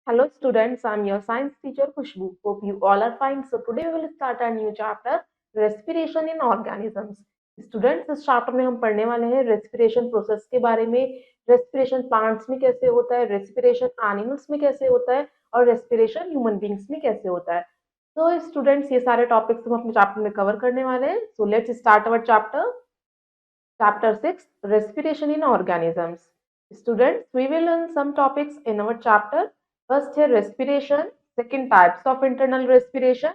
Hello students, I'm your science teacher Khushbu. Hope you all are fine. So today we will start our new chapter, respiration in organisms. Students, इस chapter में हम पढ़ने वाले हैं respiration process के बारे में, रेस्पिरेशन प्लांट्स में कैसे होता है, रेस्पिरेशन एनिमल्स में कैसे होता है और रेस्पिरेशन ह्यूमन बींग्स में कैसे होता है। तो स्टूडेंट्स ये सारे टॉपिक्स हम अपने चैप्टर में कवर करने वाले हैं। So let's start our chapter. Chapter 6, Respiration in Organisms. Students, we will learn some topics in our chapter. First here, respiration. Second, types of internal respiration.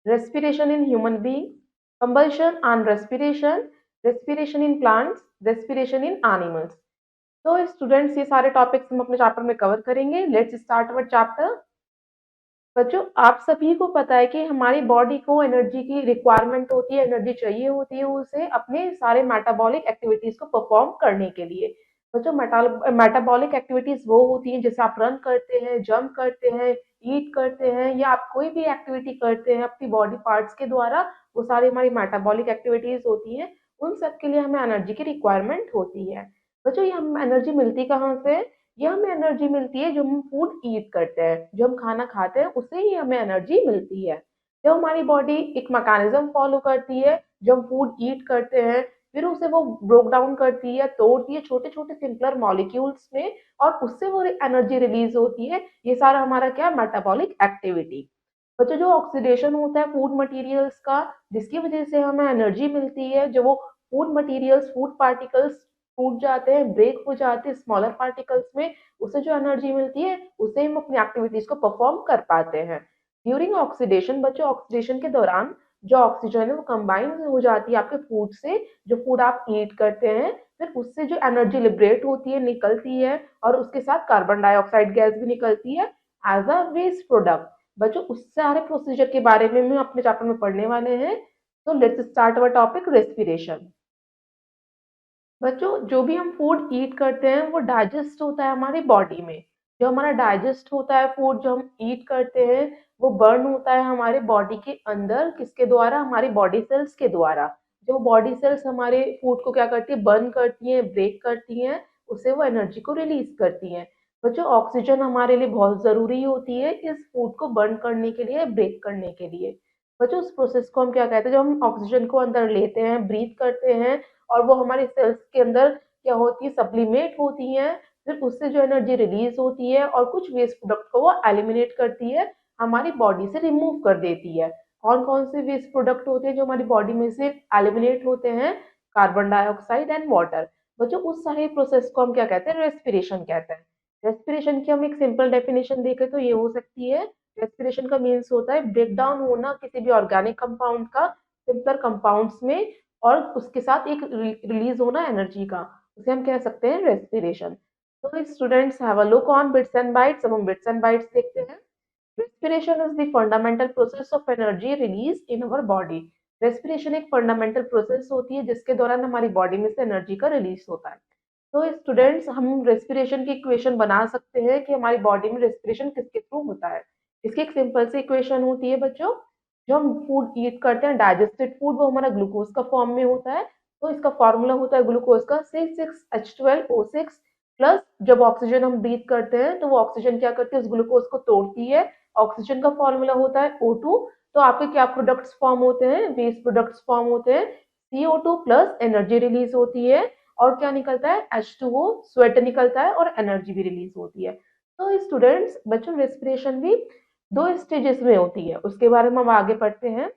Respiration in human beings. Combustion and respiration. Respiration in plants. Respiration in animals. तो students ये सारे topics हम अपने chapter में cover करेंगे. Let's start our chapter. बच्चों, आप सभी को पता है कि हमारी बॉडी को एनर्जी की रिक्वायरमेंट होती है, एनर्जी चाहिए होती है उसे अपने सारे मेटाबॉलिक एक्टिविटीज को परफॉर्म करने के लिए। बच्चों, मेटाबॉलिक एक्टिविटीज वो होती हैं जैसे आप रन करते हैं, जंप करते हैं, ईट करते हैं या आप कोई भी एक्टिविटी करते हैं अपनी बॉडी पार्ट्स के द्वारा, वो सारी हमारी मेटाबॉलिक एक्टिविटीज होती हैं। उन सब के लिए हमें एनर्जी की रिक्वायरमेंट होती है। बच्चों, ये हम एनर्जी मिलती कहाँ से? ये हमें एनर्जी मिलती है जो हम फूड ईट करते हैं, जो हम खाना खाते हैं उससे ही हमें एनर्जी मिलती है। जब हमारी बॉडी एक मैकेनिज्म फॉलो करती है, जब हम फूड ईट करते हैं फिर उसे वो ब्रोक डाउन करती है, तोड़ती है छोटे छोटे सिंपलर मॉलिक्यूल्स में और उससे वो एनर्जी रिलीज होती है। ये सारा हमारा क्या, मेटाबॉलिक एक्टिविटी। बच्चों, जो ऑक्सीडेशन होता है फूड मटेरियल्स का, जिसकी वजह से हमें एनर्जी मिलती है, जो वो फूड मटेरियल्स, फूड पार्टिकल्स टूट जाते हैं, ब्रेक हो जाते हैं स्मॉलर पार्टिकल्स में, उससे जो एनर्जी मिलती है उससे हम अपनी एक्टिविटीज को परफॉर्म कर पाते हैं। ड्यूरिंग ऑक्सीडेशन, बच्चों ऑक्सीडेशन के दौरान जो ऑक्सीजन है वो कंबाइन हो जाती है आपके फूड से, जो फूड आप ईट करते हैं, फिर उससे जो एनर्जी लिबरेट होती है, निकलती है और उसके साथ कार्बन डाइऑक्साइड गैस भी निकलती है एज अ वेस्ट प्रोडक्ट। बच्चों, उस सारे प्रोसीजर के बारे में हम अपने चैप्टर में पढ़ने वाले हैं। तो let's start our topic, respiration. बच्चों, जो भी हम फूड ईट करते हैं वो डाइजेस्ट होता है हमारी बॉडी में। जो हमारा डाइजेस्ट होता है फूड जो हम ईट करते हैं, वो बर्न होता है हमारे बॉडी के अंदर, किसके द्वारा? हमारी बॉडी सेल्स के द्वारा। जो बॉडी सेल्स हमारे फूड को क्या करती है, बर्न करती हैं, ब्रेक करती हैं, उससे वो एनर्जी को रिलीज करती हैं। बच्चों, ऑक्सीजन हमारे लिए बहुत जरूरी होती है इस फूड को बर्न करने के लिए, ब्रेक करने के लिए। बच्चों, उस प्रोसेस को हम क्या कहते हैं? जब हम ऑक्सीजन को अंदर लेते हैं, ब्रीथ करते हैं और वो हमारी सेल्स के अंदर क्या होती है, सप्लीमेट होती हैं, फिर उससे जो एनर्जी रिलीज होती है और कुछ वेस्ट प्रोडक्ट को वो एलिमिनेट करती है, हमारी बॉडी से रिमूव कर देती है। कौन कौन से वेस्ट प्रोडक्ट होते हैं जो हमारी बॉडी में से एलिमिनेट होते हैं? Carbon dioxide and water. बच्चों, उस सारे प्रोसेस को हम क्या कहते हैं? रेस्पिरेशन कहते हैं। रेस्पिरेशन की हम एक सिंपल डेफिनेशन देखें तो ये हो सकती है, रेस्पिरेशन का मीन्स होता है ब्रेक डाउन होना किसी भी ऑर्गेनिक कंपाउंड का सिंपलर कंपाउंड्स में और उसके साथ एक रिलीज होना एनर्जी का, उसे हम कह सकते हैं रेस्पिरेशन। तो students, have a look on bits and bytes. अब हम बिट्स एंड बाइट्स देखते हैं। Respiration is the fundamental process of energy release in our body. Respiration एक फंडामेंटल प्रोसेस होती है जिसके दौरान हमारी बॉडी में से एनर्जी का रिलीज होता है। तो स्टूडेंट्स, हम रेस्पिरेशन की इक्वेशन बना सकते हैं कि हमारी बॉडी में रेस्पिरेशन किसके थ्रू होता है। इसकी एक सिंपल सी इक्वेशन होती है बच्चों, जो हम फूड ईट करते हैं डाइजेस्टेड फूड वो हमारा ग्लूकोज का फॉर्म में होता है। तो इसका फॉर्मूला होता है ग्लूकोज का C6H12O6 प्लस, जब ऑक्सीजन हम ब्रीथ करते हैं तो वो ऑक्सीजन क्या करती है, उस ग्लूकोज को तोड़ती है। ऑक्सीजन का फॉर्मूला होता है O2। तो आपके क्या प्रोडक्ट्स फॉर्म होते हैं? वेस्ट प्रोडक्ट्स फॉर्म होते हैं। CO2 प्लस एनर्जी रिलीज होती है और क्या निकलता है? H2O, स्वेट निकलता है और एनर्जी भी रिलीज होती है। तो स्टूडेंट्स, बच्चों रेस्पिरेशन भी दो स्टेजेस में होती है, उसके बारे में हम आगे पढ़ते हैं।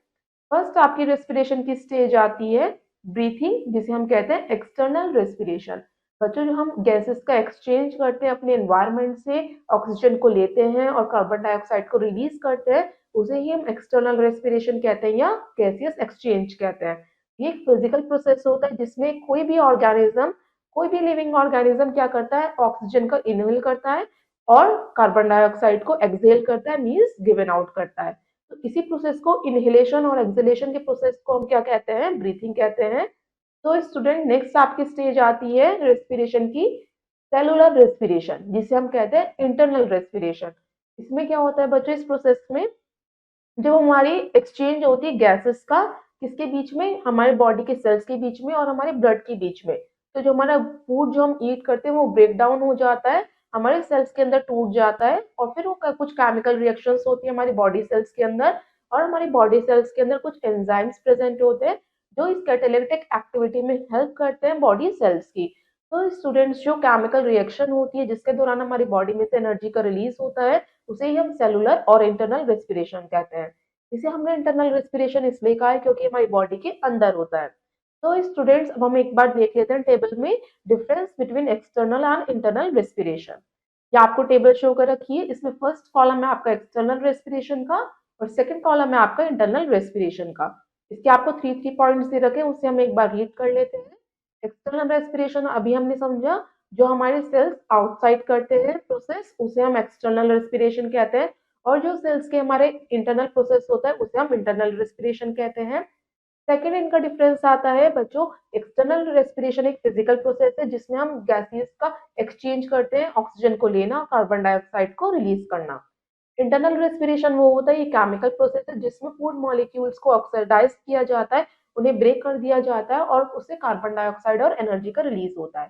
फर्स्ट आपकी रेस्पिरेशन की स्टेज आती है ब्रीथिंग, जिसे हम कहते हैं एक्सटर्नल रेस्पिरेशन। बच्चों, जो हम गैसेस का एक्सचेंज करते हैं अपने एनवायरनमेंट से, ऑक्सीजन को लेते हैं और कार्बन डाइऑक्साइड को रिलीज करते हैं, उसे ही हम एक्सटर्नल रेस्पिरेशन कहते हैं या गैसियस एक्सचेंज कहते हैं। ये एक फिजिकल प्रोसेस होता है जिसमें कोई भी ऑर्गेनिज्म, कोई भी लिविंग ऑर्गेनिज्म क्या करता है? ऑक्सीजन का इनहेल करता है और कार्बन डाइऑक्साइड को एक्सहेल करता है, मीन्स गिवन आउट करता है। तो इसी प्रोसेस को, इनहेलेशन और एक्सहेलेशन के प्रोसेस को हम क्या कहते हैं? ब्रीथिंग कहते हैं। तो स्टूडेंट, नेक्स्ट आपकी स्टेज आती है रेस्पिरेशन की, सेलुलर रेस्पिरेशन, जिसे हम कहते हैं इंटरनल रेस्पिरेशन। इसमें क्या होता है बच्चों? इस प्रोसेस में जब हमारी एक्सचेंज होती है गैसेस का, किसके बीच में? हमारे बॉडी के सेल्स के बीच में और हमारे ब्लड के बीच में। तो जो हमारा फूड जो हम ईट करते हैं वो ब्रेक डाउन हो जाता है हमारे सेल्स के अंदर टूट जाता है और फिर वो कुछ केमिकल रिएक्शंस होती है हमारी बॉडी सेल्स के अंदर, और हमारी बॉडी सेल्स के अंदर कुछ एंजाइम्स प्रेजेंट होते हैं जो इस कैटालिटिक एक्टिविटी में हेल्प करते हैं बॉडी सेल्स की। तो स्टूडेंट्स, जो केमिकल रिएक्शन होती है जिसके दौरान हमारी बॉडी में से एनर्जी का रिलीज होता है, उसे ही हम सेलुलर और इंटरनल रेस्पिरेशन कहते हैं। इसे हमने इंटरनल रेस्पिरेशन इसलिए कहा है क्योंकि हमारी बॉडी के अंदर होता है। तो स्टूडेंट्स, अब हम एक बार देख लेते हैं टेबल में difference between external and internal respiration. ये आपको टेबल शो कर रखी है। इसमें फर्स्ट कॉलम है आपका एक्सटर्नल रेस्पिरेशन का और सेकंड कॉलम है आपका इंटरनल रेस्पिरेशन का। इसके आपको थ्री थ्री पॉइंट्स दे रखे हैं, उसे हम एक बार रीड कर लेते हैं। एक्सटर्नल रेस्पिरेशन अभी हमने समझा, जो हमारे सेल्स आउटसाइड करते हैं प्रोसेस, उसे हम एक्सटर्नल रेस्पिरेशन कहते हैं, और जो सेल्स के हमारे इंटरनल प्रोसेस होता है उसे हम इंटरनल रेस्पिरेशन कहते हैं। सेकेंड इनका डिफरेंस आता है बच्चों, एक्सटर्नल रेस्पिरेशन एक फिजिकल प्रोसेस है जिसमें हम गैसेस का एक्सचेंज करते हैं, ऑक्सीजन को लेना, कार्बन डाइऑक्साइड को रिलीज करना। इंटरनल रेस्पिरेशन वो होता है, ये केमिकल प्रोसेस है जिसमें फूड मॉलिक्यूल्स को ऑक्सीडाइज किया जाता है, उन्हें ब्रेक कर दिया जाता है और उससे कार्बन डाइऑक्साइड और एनर्जी का रिलीज होता है।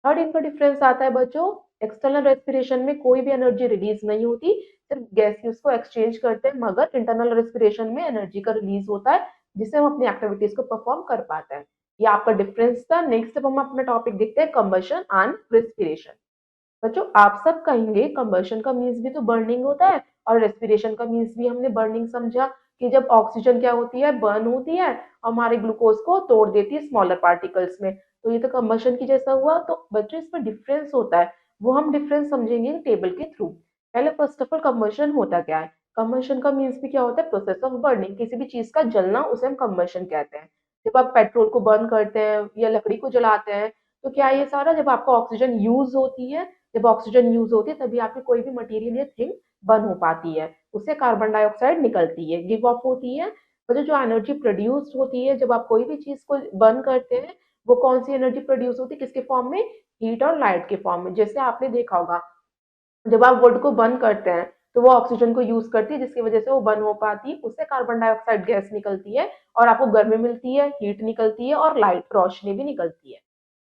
थर्ड इनका डिफरेंस आता है बच्चों, एक्सटर्नल रेस्पिरेशन में कोई भी एनर्जी रिलीज नहीं होती, सिर्फ गैसेस को एक्सचेंज करते हैं, मगर इंटरनल रेस्पिरेशन में एनर्जी का रिलीज होता है जिससे हम अपनी एक्टिविटीज को परफॉर्म कर पाते हैं। ये आपका डिफरेंस था। नेक्स्ट अब हम अपना टॉपिक देखते हैं, कंबशन एंड रेस्पिरेशन। बच्चों, आप सब कहेंगे कंबशन का मीन्स भी तो बर्निंग होता है और रेस्पिरेशन का मीन्स भी हमने बर्निंग समझा कि जब ऑक्सीजन क्या होती है, बर्न होती है और हमारे ग्लूकोज को तोड़ देती है स्मॉलर पार्टिकल्स में। तो ये तो कंबशन की जैसा हुआ। तो बच्चों, इसमें डिफरेंस होता है, वो हम डिफरेंस समझेंगे टेबल के थ्रू। पहले फर्स्ट ऑफ ऑल कंबशन होता क्या है। कंबशन का मीन्स भी क्या होता है, प्रोसेस ऑफ बर्निंग, किसी भी चीज का जलना, उसे हम कंबशन कहते हैं। जब आप पेट्रोल को बर्न करते हैं या लकड़ी को जलाते हैं, तो क्या ये सारा जब आपका ऑक्सीजन यूज होती है, जब ऑक्सीजन यूज होती है तभी आपकी कोई भी मटेरियल या थिंग बर्न हो पाती है, उससे कार्बन डाइऑक्साइड निकलती है, गिव ऑफ होती है। और जो एनर्जी प्रोड्यूस होती है जब आप कोई भी चीज को बर्न करते हैं, वो कौन सी एनर्जी प्रोड्यूस होती है, किसके फॉर्म में, हीट और लाइट के फॉर्म में। जैसे आपने देखा होगा, जब आप वुड को बर्न करते हैं तो वो ऑक्सीजन को यूज करती है जिसकी वजह से वो बर्न हो पाती है, उससे कार्बन डाइऑक्साइड गैस निकलती है और आपको गर्मी मिलती है, हीट निकलती है और लाइट रोशनी भी निकलती है।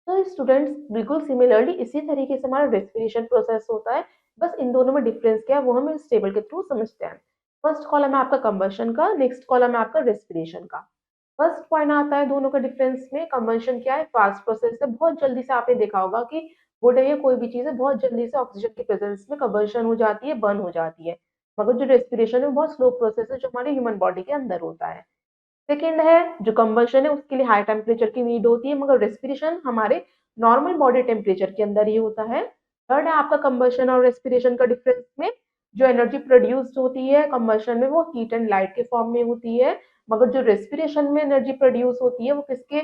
तो स्टूडेंट्स, बिल्कुल सिमिलरली इसी तरीके से हमारा रेस्पिरेशन प्रोसेस होता है, बस इन दोनों में डिफरेंस क्या है वो हम इस टेबल के थ्रू समझते हैं। फर्स्ट कॉलम है आपका कंबशन का, नेक्स्ट कॉलम है आपका रेस्पिरेशन का। फर्स्ट पॉइंट आता है दोनों का डिफरेंस में, कंबशन क्या है, फास्ट प्रोसेस है, बहुत जल्दी से आपने देखा होगा कि वुड है या कोई भी चीज है, बहुत जल्दी से ऑक्सीजन की प्रेजेंस में कंबशन हो जाती है, बर्न हो जाती है। मगर जो रेस्पिरेशन है वो बहुत स्लो प्रोसेस है जो हमारे ह्यूमन बॉडी के अंदर होता है। सेकेंड है, जो कंबशन है उसके लिए हाई टेम्परेचर की नीड होती है, मगर रेस्पिरेशन हमारे नॉर्मल बॉडी टेम्परेचर के अंदर ही होता है। थर्ड है आपका कंबशन और रेस्पिरेशन का डिफरेंस में, जो एनर्जी प्रोड्यूस्ड होती है कंबशन में वो हीट एंड लाइट के फॉर्म में होती है, मगर जो रेस्पिरेशन में एनर्जी प्रोड्यूस होती है वो किसके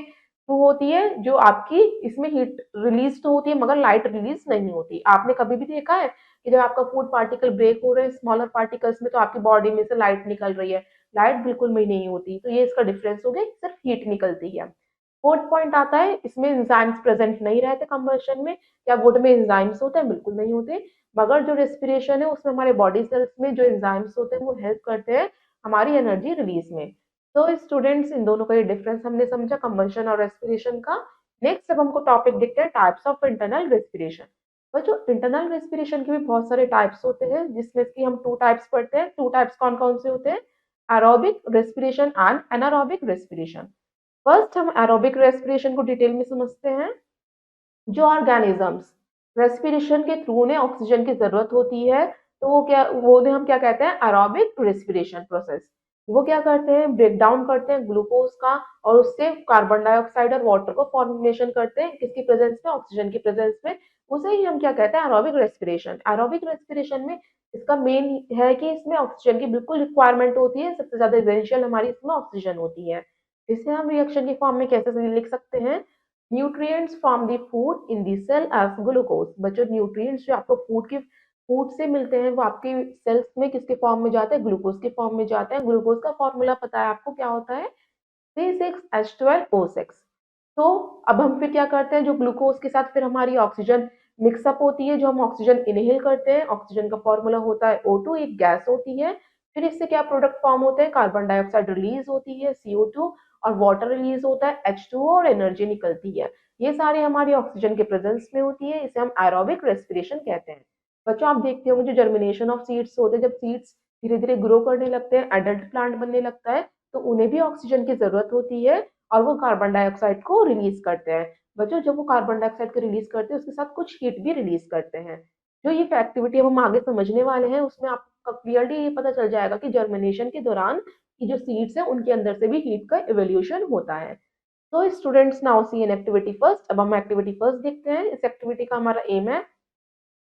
थ्रू होती है, जो आपकी इसमें हीट रिलीज तो होती है मगर लाइट रिलीज नहीं होती। आपने कभी भी देखा है कि जब आपका फूड पार्टिकल ब्रेक हो रहे हैं स्मॉलर पार्टिकल्स में तो आपकी बॉडी में से लाइट निकल रही है, लाइट बिल्कुल भी नहीं होती। तो ये इसका डिफरेंस हो गया, सिर्फ हीट निकलती है। फोर्थ पॉइंट आता है, इसमें एंजाइम्स प्रेजेंट नहीं रहते कंबशन में। क्या वुड में एंजाइम्स होते हैं? बिल्कुल नहीं होते। मगर जो रेस्पिरेशन है उसमें हमारे बॉडी सेल्स में जो एंजाइम्स होते हैं वो हेल्प करते हैं हमारी एनर्जी रिलीज में। तो स्टूडेंट्स, इन दोनों का ये डिफरेंस हमने समझा, कंबशन और रेस्पिरेशन का। नेक्स्ट अब हमको टॉपिक देखते हैं, टाइप्स ऑफ इंटरनल रेस्पिरेशन। बच्चों, इंटरनल रेस्पिरेशन के भी बहुत सारे टाइप्स होते हैं जिसमें से हम टू टाइप्स पढ़ते हैं। टू टाइप्स कौन कौन से होते हैं? Aerobic respiration and anaerobic respiration. First हम एरोबिक रेस्पिरेशन को डिटेल में समझते हैं। जो ऑर्गेनिजम्स रेस्पिरेशन के थ्रू उन्हें ऑक्सीजन की जरूरत होती है, तो वो उन्हें हम क्या कहते हैं, एरोबिक रेस्पिरेशन प्रोसेस। वो क्या करते हैं, ब्रेक डाउन करते हैं ग्लूकोज का और उससे कार्बन डाइऑक्साइड और वाटर को फॉर्मुलेशन करते हैं, किसकी प्रेजेंस में, ऑक्सीजन की प्रेजेंस में। उसे ही हम क्या कहते हैं, एरोबिक रेस्पिरेशन। एरोबिक रेस्पिरेशन में इसका मेन है कि इसमें ऑक्सीजन की बिल्कुल रिक्वायरमेंट होती है, सबसे ज्यादा एसेंशियल हमारी इसमें ऑक्सीजन होती है। इसे हम रिएक्शन के फॉर्म में कैसे लिख सकते हैं, nutrients from the food in the cell as glucose. बच्चों, न्यूट्रिएंट्स जो आपको फूड से मिलते हैं वो आपके सेल्स में किसके फॉर्म में जाते हैं, ग्लूकोज के फॉर्म में जाते हैं। ग्लूकोज का फॉर्मूला पता है आपको, क्या होता है, C6H12O6। तो अब हम फिर क्या करते हैं, जो ग्लूकोज के साथ फिर हमारी ऑक्सीजन मिक्सअप होती है, जो हम ऑक्सीजन इनहेल करते हैं, ऑक्सीजन का फॉर्मूला होता है O2, एक गैस होती है। फिर इससे क्या प्रोडक्ट फॉर्म होते हैं, कार्बन डाइऑक्साइड रिलीज होती है CO2, और वाटर रिलीज होता है H2O, और एनर्जी निकलती है। ये सारी हमारी ऑक्सीजन के प्रेजेंस में होती है, इसे हम एरोबिक रेस्पिरेशन कहते हैं। बच्चों आप देखते होंगे जो जर्मिनेशन ऑफ सीड्स होते हैं, जब सीड्स धीरे धीरे ग्रो करने लगते हैं, एडल्ट प्लांट बनने लगता है, तो उन्हें भी ऑक्सीजन की जरूरत होती है और वो कार्बन डाइऑक्साइड को रिलीज करते हैं। बच्चों जब वो कार्बन डाइऑक्साइड को रिलीज करते हैं उसके साथ कुछ हीट भी रिलीज करते हैं। जो ये एक्टिविटी हम आगे समझने वाले हैं उसमें आपको क्लियरली ये पता चल जाएगा कि जर्मिनेशन के दौरान की जो सीड्स है उनके अंदर से भी हीट का इवोल्यूशन होता है। तो students now see an activity first. अब हम एक्टिविटी फर्स्ट देखते हैं। इस एक्टिविटी का हमारा एम है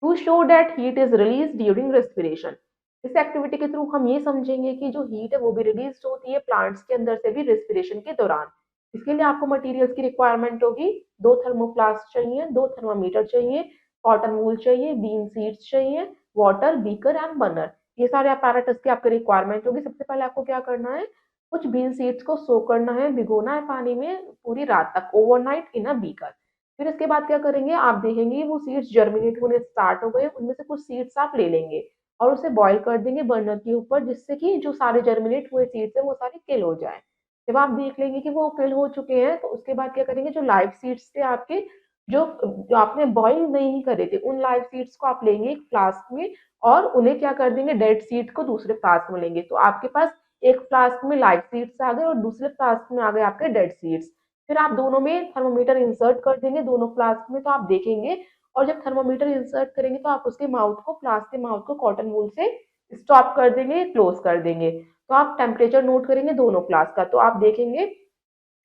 to show that heat is release during respiration. इस एक्टिविटी के थ्रू हम ये समझेंगे कि जो हीट है वो भी रिलीज होती है प्लांट्स के अंदर से भी रेस्पिरेशन के दौरान। इसके लिए आपको मटेरियल्स की रिक्वायरमेंट होगी। दो थर्मोफ्लास्क चाहिए, दो थर्मामीटर चाहिए, कॉटन वूल चाहिए, बीन सीड्स चाहिए, वाटर, बीकर एंड बर्नर। ये सारे apparatus की आपकी रिक्वायरमेंट होगी। सबसे पहले आपको क्या करना है, कुछ बीन सीड्स को सोक करना है, भिगोना है पानी में पूरी रात तक, ओवरनाइट इन अ बीकर। फिर इसके बाद क्या करेंगे, आप देखेंगे वो सीड्स जर्मिनेट होने स्टार्ट हो गए, उनमें से कुछ सीड्स आप ले लेंगे और उसे बॉईल कर देंगे बर्नर के ऊपर, जिससे कि जो सारे जर्मिनेट हुए सीड्स हैं वो सारे किल हो जाए। जब आप देख लेंगे कि वो किल हो चुके हैं तो उसके बाद क्या करेंगे, जो लाइव सीड्स थे आपके, जो जो आपने बॉईल नहीं करे थे, उन लाइव सीड्स को आप लेंगे एक फ्लास्क में और उन्हें क्या कर देंगे, डेड सीड को दूसरे फ्लास्क में लेंगे। तो आपके पास एक फ्लास्क में लाइव सीड्स आ गए और दूसरे फ्लास्क में आ गए आपके डेड सीड्स। फिर आप दोनों में थर्मोमीटर इंसर्ट कर देंगे दोनों फ्लास्क में, तो आप देखेंगे, और जब थर्मोमीटर इंसर्ट करेंगे तो आप उसके माउथ को, फ्लास्क के माउथ को कॉटन वूल से स्टॉप कर देंगे, क्लोज कर देंगे। तो आप टेम्परेचर नोट करेंगे दोनों फ्लास्क का, तो आप देखेंगे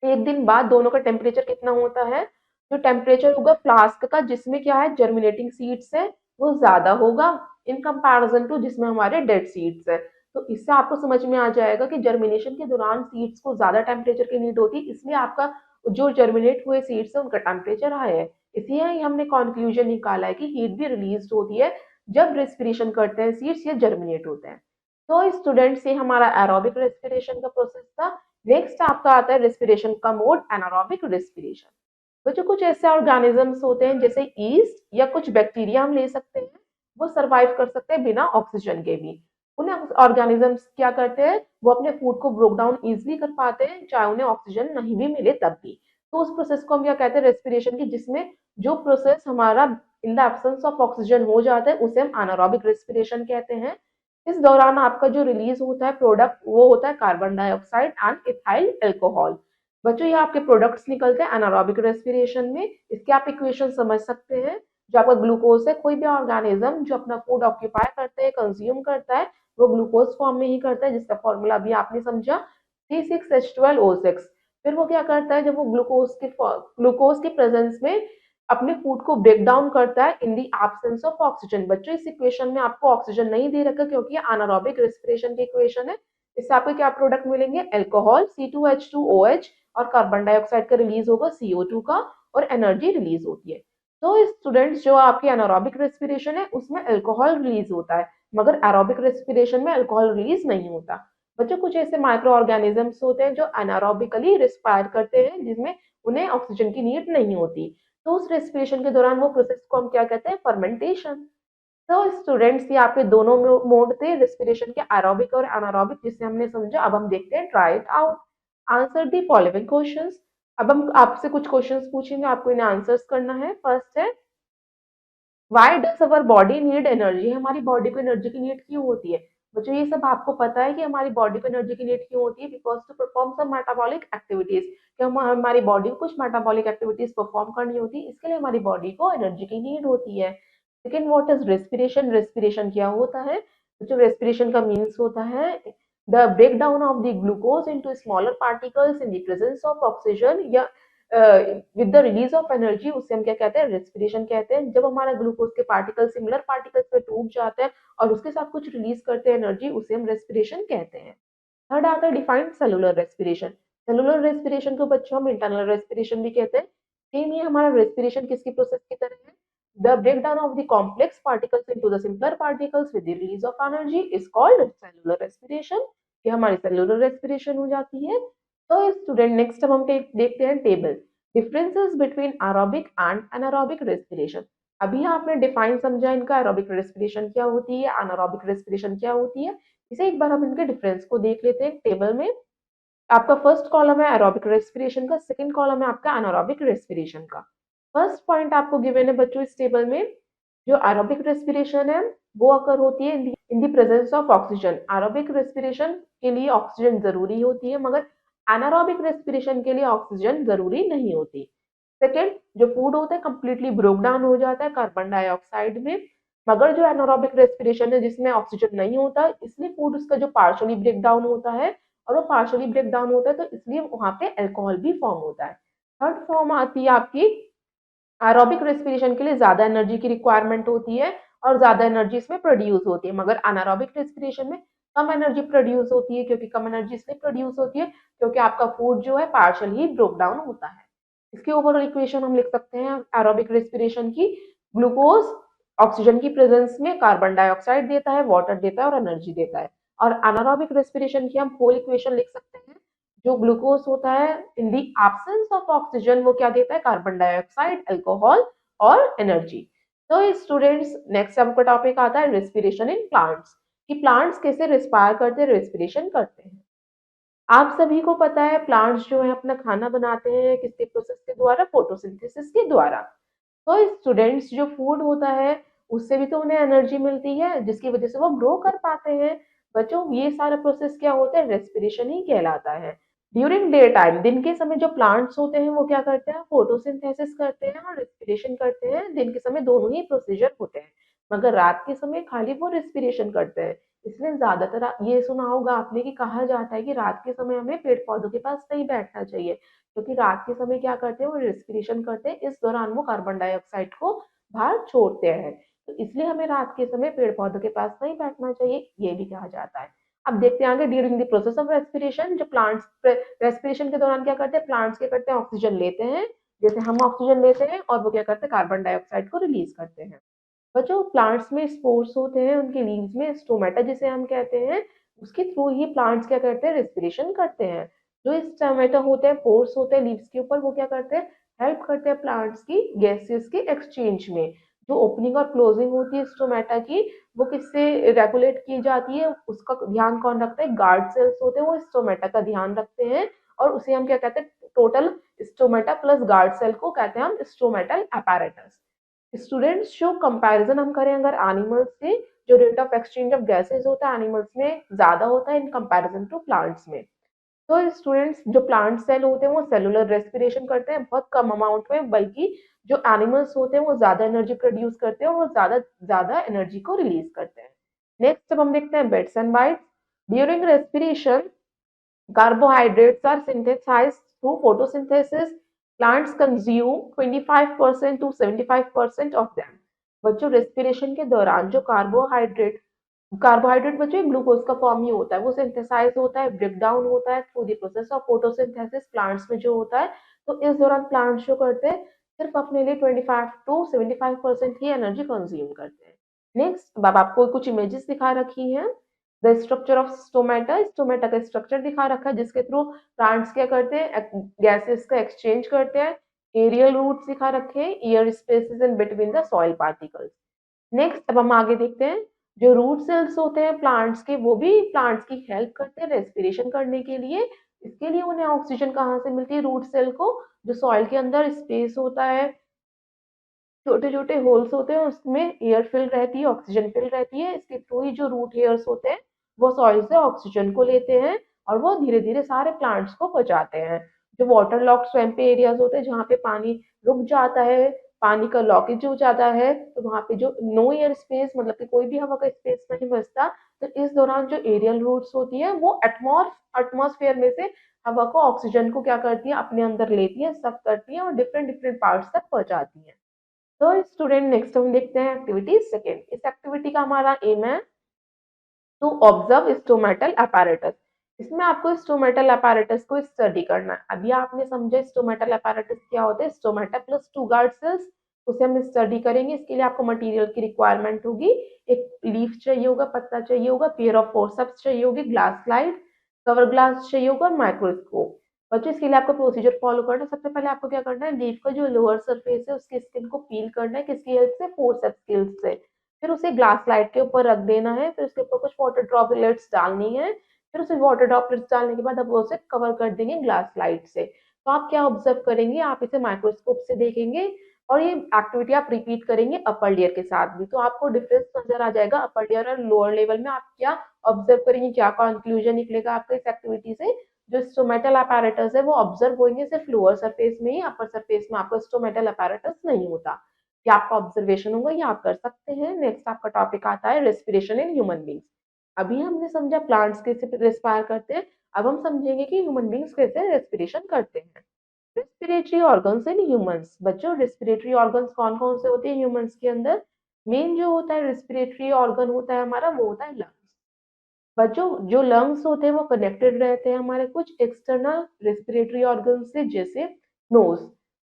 एक दिन बाद दोनों का टेम्परेचर कितना होता है। जो टेम्परेचर होगा फ्लास्क का जिसमें क्या है जर्मिनेटिंग सीड्स है, वो ज्यादा होगा इन कंपैरिजन टू जिसमें हमारे डेड सीड्स है। तो इससे आपको समझ में आ जाएगा कि जर्मिनेशन के दौरान सीड्स को ज्यादा टेम्परेचर की नीड होती है, इसलिए आपका जो जर्मिनेट हुए सीड्स है उनका टेम्परेचर हाई है। इसलिए हमने कंक्लूजन निकाला है कि हीट भी रिलीज होती है जब रेस्पिरेशन करते हैं सीड्स या जर्मिनेट होते हैं। तो स्टूडेंट्स ये हमारा एरोबिक रेस्पिरेशन का प्रोसेस था। नेक्स्ट आपका आता है रेस्पिरेशन का मोड, एनारोबिक रेस्पिरेशन। बच्चों कुछ ऐसे ऑर्गेनिजम्स होते हैं जैसे ईस्ट या कुछ बैक्टीरिया हम ले सकते हैं, वो सरवाइव कर सकते हैं बिना ऑक्सीजन के भी। उन्हें ऑर्गेनिजम्स क्या करते हैं, वो अपने फूड को ब्रोक डाउन इजिली कर पाते हैं चाहे उन्हें ऑक्सीजन नहीं भी मिले तब भी। तो उस प्रोसेस को हम क्या कहते हैं, रेस्पिरेशन की, जिसमें जो प्रोसेस हमारा इन द एब्सेंस ऑफ ऑक्सीजन हो जाता है उसे हम एनारोबिक रेस्पिरेशन कहते हैं। इस दौरान आपका जो रिलीज होता है प्रोडक्ट वो होता है carbon dioxide and ethyl alcohol. बच्चों ये आपके प्रोडक्ट्स निकलते हैं एनारोबिक रेस्पिरेशन में। इसके आप इक्वेशन समझ सकते हैं। जो आपका ग्लूकोज है, कोई भी ऑर्गेनिज्म जो अपना फूड ऑक्यूपाई करता है, कंज्यूम करता है, वो ग्लूकोज फॉर्म में ही करता है, जिसका फॉर्मूला भी आपने समझा, C6H12O6। फिर वो क्या करता है, जब वो ग्लूकोज के प्रेजेंस में अपने फूड को ब्रेक डाउन करता है इन दी एब्सेंस ऑफ ऑक्सीजन। बच्चों इस इक्वेशन में आपको ऑक्सीजन नहीं दे रखा क्योंकि ये एनारोबिक रेस्पिरेशन की इक्वेशन है। इससे आपको क्या प्रोडक्ट मिलेंगे, अल्कोहल C2H2OH, और कार्बन डाइऑक्साइड का रिलीज होगा CO2 का, और एनर्जी रिलीज होती है। तो स्टूडेंट्स जो आपकी एनारोबिक रेस्पिरेशन है उसमें अल्कोहल रिलीज होता है, मगर एरोबिक रेस्पिरेशन में अल्कोहल रिलीज नहीं होता। बच्चों कुछ ऐसे माइक्रो ऑर्गेनिजम्स होते हैं जो एनारोबिकली रिस्पायर करते हैं, जिसमें उन्हें ऑक्सीजन की नीड नहीं होती। तो उस रेस्पिरेशन के दौरान वो प्रोसेस को हम क्या कहते हैं, फर्मेंटेशन। तो स्टूडेंट्स ये आपके दोनों मोड थे रेस्पिरेशन के, एरोबिक और एनारोबिक, जिससे हमने समझा। अब हम देखते हैं try it out, answer the following questions. अब हम आपसे कुछ क्वेश्चंस पूछेंगे, आपको इन्हें आंसर्स करना है। फर्स्ट है, why does our body need energy, हमारी बॉडी को एनर्जी की नीड क्यों होती है। बच्चों ये सब आपको पता है कि हमारी बॉडी को एनर्जी की नीड क्यों होती है, because to perform some metabolic activities, कि हमारी बॉडी को कुछ मेटाबॉलिक एक्टिविटीज परफॉर्म करनी होती है, इसके लिए हमारी बॉडी को एनर्जी की नीड होती है। Second, what is respiration, respiration क्या होता है। बच्चों रेस्पिरेशन का मीन्स होता है the break down of the glucose into smaller particles in the presence of oxygen या with the release of energy, उसे हम क्या कहते हैं, रेस्पिरेशन कहते हैं। जब हमारा ग्लूकोज के पार्टिकल सिमिलर पार्टिकल्स में टूट जाते हैं और उसके साथ कुछ रिलीज करते हैं एनर्जी, उसे हम रेस्पिरेशन कहते हैं। थर्ड आता है defined cellular respiration. Cellular respiration को बच्चों हम इंटरनल रेस्पिरेशन भी कहते हैं। सेम ये हमारा रेस्पिरेशन किसकी प्रोसेस की तरह है, the breakdown of the complex particles into the simpler particles with the release of energy is called cellular respiration. ये हमारी सेलुलर रेस्पिरेशन हो जाती है। तो स्टूडेंट नेक्स्ट अब हम देखते हैं table, differences between aerobic and anaerobic respiration. अभी आपने डिफाइन समझा इनका, एरोबिक रेस्पिरेशन क्या होती है, एनारोबिक रेस्पिरेशन क्या होती है। इसे एक बार हम इनके डिफरेंस को देख लेते हैं टेबल में। आपका फर्स्ट कॉलम है एरोबिक रेस्पिरेशन का, सेकंड कॉलम है आपका एनारोबिक रेस्पिरेशन का। फर्स्ट पॉइंट आपको गिवन है बच्चों इस टेबल में, जो एरोबिक रेस्पिरेशन है वो अकर होती है इन the presence of oxygen. Aerobic respiration के लिए ऑक्सीजन जरूरी होती है, मगर एनारोबिक रेस्पिरेशन के लिए ऑक्सीजन जरूरी नहीं होती। सेकेंड, जो फूड होता है कंप्लीटली ब्रोक डाउन हो जाता है कार्बन डाइऑक्साइड में, मगर जो एनारोबिक रेस्पिरेशन है जिसमें ऑक्सीजन नहीं होता, इसलिए फूड उसका जो पार्शली ब्रेक डाउन होता है, और वो पार्शली ब्रेक डाउन होता है तो इसलिए वहां पे अल्कोहल भी फॉर्म होता है। थर्ड फॉर्म आती है आपकी एरोबिक रेस्पिरेशन के लिए ज्यादा एनर्जी की रिक्वायरमेंट होती है और ज्यादा एनर्जी इसमें प्रोड्यूस होती है, मगर अनारोबिक रेस्पिरेशन में कम एनर्जी प्रोड्यूस होती है। क्योंकि कम एनर्जी इसलिए प्रोड्यूस होती है क्योंकि आपका फूड जो है पार्शल ही ब्रोक डाउन होता है। इसके ओवरऑल इक्वेशन हम लिख सकते हैं एरोबिक रेस्पिरेशन की। ग्लूकोज ऑक्सीजन की प्रेजेंस में कार्बन डाइऑक्साइड देता है, वाटर देता है और एनर्जी देता है। और अनारोबिक रेस्पिरेशन की हम होल इक्वेशन लिख सकते हैं। जो ग्लूकोज होता है इन दी एब्सेंस ऑफ ऑक्सीजन वो क्या देता है, कार्बन डाइऑक्साइड, अल्कोहल और एनर्जी। तो स्टूडेंट्स नेक्स्ट आपका टॉपिक आता है रेस्पिरेशन इन प्लांट्स, कि प्लांट्स कैसे रिस्पायर करते हैं, रेस्पिरेशन करते हैं। आप सभी को पता है प्लांट्स जो है अपना खाना बनाते हैं किसके प्रोसेस के द्वारा, फोटोसिंथेसिस के द्वारा। तो स्टूडेंट्स जो फूड होता है उससे भी तो उन्हें एनर्जी मिलती है जिसकी वजह से वो ग्रो कर पाते हैं। बच्चों ये सारा प्रोसेस क्या होता है, रेस्पिरेशन ही कहलाता है। ड्यूरिंग डे टाइम, दिन के समय जो प्लांट्स होते हैं वो क्या करते हैं, फोटोसिंथेसिस करते हैं और रेस्पिरेशन करते हैं। दिन के समय दोनों ही प्रोसीजर होते हैं, मगर रात के समय खाली वो रेस्पिरेशन करते हैं। इसलिए ज्यादातर ये सुना होगा आपने कि कहा जाता है कि रात के समय हमें पेड़ पौधों के पास नहीं बैठना चाहिए, क्योंकि रात के समय क्या करते हैं वो रेस्पिरेशन करते हैं, इस दौरान वो कार्बन डाइऑक्साइड को बाहर छोड़ते हैं। तो इसलिए हमें रात के समय पेड़ पौधों के पास नहीं बैठना चाहिए, ये भी कहा जाता है। अब देखते हैं आगे, during the process of respiration, जो प्लांट्स रेस्पिरेशन के दौरान क्या करते हैं, प्लांट्स क्या करते हैं, ऑक्सीजन लेते हैं, जैसे हम ऑक्सीजन लेते हैं, और वो क्या करते हैं, कार्बन डाइऑक्साइड को रिलीज करते हैं। बच्चों प्लांट्स में स्पोर्स होते हैं, उनके लीव्स में स्टोमेटा जिसे हम कहते हैं, उसके थ्रू ही प्लांट्स क्या करते हैं, रेस्पिरेशन करते हैं। जो स्टोमेटा होते हैं, पोर्स होते हैं लीव्स के ऊपर, वो क्या करते हैं, हेल्प करते हैं प्लांट्स की गैसेस के एक्सचेंज में। जो ओपनिंग और क्लोजिंग होती है स्टोमेटा की, वो किससे रेगुलेट की जाती है, उसका ध्यान कौन रखता है, गार्ड सेल्स होते हैं वो स्टोमेटा का ध्यान रखते हैं। और उसे हम क्या कहते हैं, total stomata plus guard cell को कहते हैं हम स्टोमेटल अपैरेटस। स्टूडेंट्स जो कंपैरिजन हम करें अगर एनिमल्स से, जो rate of exchange of gases होता है एनिमल्स में ज्यादा होता है इन कंपैरिजन टू प्लांट्स में। तो स्टूडेंट्स जो प्लांट सेल होते हैं वो सेलुलर रेस्पिरेशन करते हैं बहुत कम अमाउंट में, बल्कि जो एनिमल्स होते हैं वो ज्यादा एनर्जी प्रोड्यूस करते हैं और वो ज्यादा ज्यादा एनर्जी को रिलीज करते हैं। नेक्स्ट अब हम देखते हैं bits and bites. During respiration carbohydrates are synthesized through photosynthesis. Plants consume 25% to 75% of them. बच्चों रेस्पिरेशन के दौरान जो कार्बोहाइड्रेट कार्बोहाइड्रेट बच्चों ग्लूकोज का फॉर्म ही होता है, वो सिंथेसाइज होता है, ब्रेक डाउन होता है through the process of photosynthesis plants में जो होता है। तो इस दौरान प्लांट्स जो करते हैं सिर्फ अपने लिए 25 to 75% ही एनर्जी कंज्यूम करते हैं। नेक्स्ट अब आपको कुछ इमेजेस दिखा रखी हैं। The structure of stomata, stomata का स्ट्रक्चर दिखा रखा है जिसके थ्रू प्लांट्स क्या करते हैं, गैसेस का एक्सचेंज करते हैं। एरियल रूट्स दिखा रखे हैं, air spaces in between the soil particles. Next अब हम आगे देखते हैं, जो रूट सेल्स होते हैं प्लांट्स के वो भी प्लांट्स की हेल्प करते हैं रेस्पिरेशन करने के लिए। इसके लिए उन्हें ऑक्सीजन कहाँ से मिलती है, रूट सेल को जो सॉइल के अंदर स्पेस होता है, छोटे छोटे होल्स होते हैं उसमें एयर फिल रहती है, ऑक्सीजन फिल रहती है। इसके थ्रू ही जो रूट हेयर्स होते हैं वो सॉइल से ऑक्सीजन को लेते हैं और वो धीरे धीरे सारे प्लांट्स को पहुंचाते हैं। जो वाटर लॉक्ड स्वैम्पी एरियाज होते हैं जहाँ पे पानी रुक जाता है, पानी का लॉकेज हो जाता है, तो वहाँ पे जो नो एयर स्पेस मतलब कि कोई भी हवा का स्पेस नहीं बचता, तो इस दौरान जो एरियल रूट्स होती है वो एटमॉस्फेयर में से हवा को, ऑक्सीजन को क्या करती है, अपने अंदर लेती है, सब करती है और डिफरेंट डिफरेंट पार्ट्स तक पहुंचाती है। तो स्टूडेंट नेक्स्ट हम देखते हैं एक्टिविटी सेकेंड। इस एक्टिविटी का हमारा एम है टू ऑब्जर्व स्टोमेटल अपैरेटस। इसमें आपको स्टोमेटल अपैरेटस को स्टडी करना है। अभी आपने समझा स्टोमेटल अपैरेटस क्या होता है, stomata plus two guard cells, उसे हम स्टडी करेंगे। इसके लिए आपको मटेरियल की रिक्वायरमेंट होगी, एक लीफ चाहिए होगा, पत्ता चाहिए होगा, पेयर ऑफ फोर्सेप्स चाहिए होगी, ग्लास स्लाइड, कवर ग्लास चाहिए होगा और माइक्रोस्कोप। बच्चों इसके लिए आपको प्रोसीजर फॉलो करना है। सबसे पहले आपको क्या करना है, लीफ का जो लोअर सरफेस है उसकी स्किन को पील करना है, किसकी हेल्प से, फोर्सेप्स की हेल्प से। फिर उसे ग्लास स्लाइड के ऊपर रख देना है, फिर उसके ऊपर कुछ वाटर ड्रॉपलेट्स डालनी है, फिर उसे वाटर ड्रॉपलेट्स डालने के बाद अब उसे कवर कर देंगे ग्लास स्लाइड से। तो आप क्या ऑब्जर्व करेंगे, आप इसे माइक्रोस्कोप से देखेंगे। और ये एक्टिविटी आप रिपीट करेंगे अपर लेयर के साथ भी, तो आपको डिफरेंस नजर आ जाएगा अपर लेयर और लोअर लेवल में आप क्या ऑब्जर्व करेंगे, क्या कंक्लूजन निकलेगा आपका इस एक्टिविटी से। जो स्टोमेटल अपैरेटस है वो ऑब्जर्व होंगे सिर्फ लोअर सरफेस में ही, अपर सरफेस में आपका स्टोमेटल अपैरेटस नहीं होता। ये आपका ऑब्जर्वेशन होगा, ये आप कर सकते हैं। नेक्स्ट आपका टॉपिक आता है रेस्पिरेशन इन ह्यूमन बींग्स। अभी हमने समझा प्लांट्स कैसे रेस्पायर करते हैं, अब हम समझेंगे कि ह्यूमन बींग्स कैसे रेस्पिरेशन करते हैं। Respiratory organs in humans. बच्चों रेस्पिरेटरी ऑर्गन्स कौन कौन से होते हैं ह्यूमंस के अंदर? मेन जो होता है रेस्पिरेटरी ऑर्गन होता है हमारा, वो होता है लंग्स। बच्चों जो लंग्स होते हैं वो कनेक्टेड रहते हैं हमारे कुछ एक्सटर्नल रेस्पिरेटरी ऑर्गन से, जैसे नोज।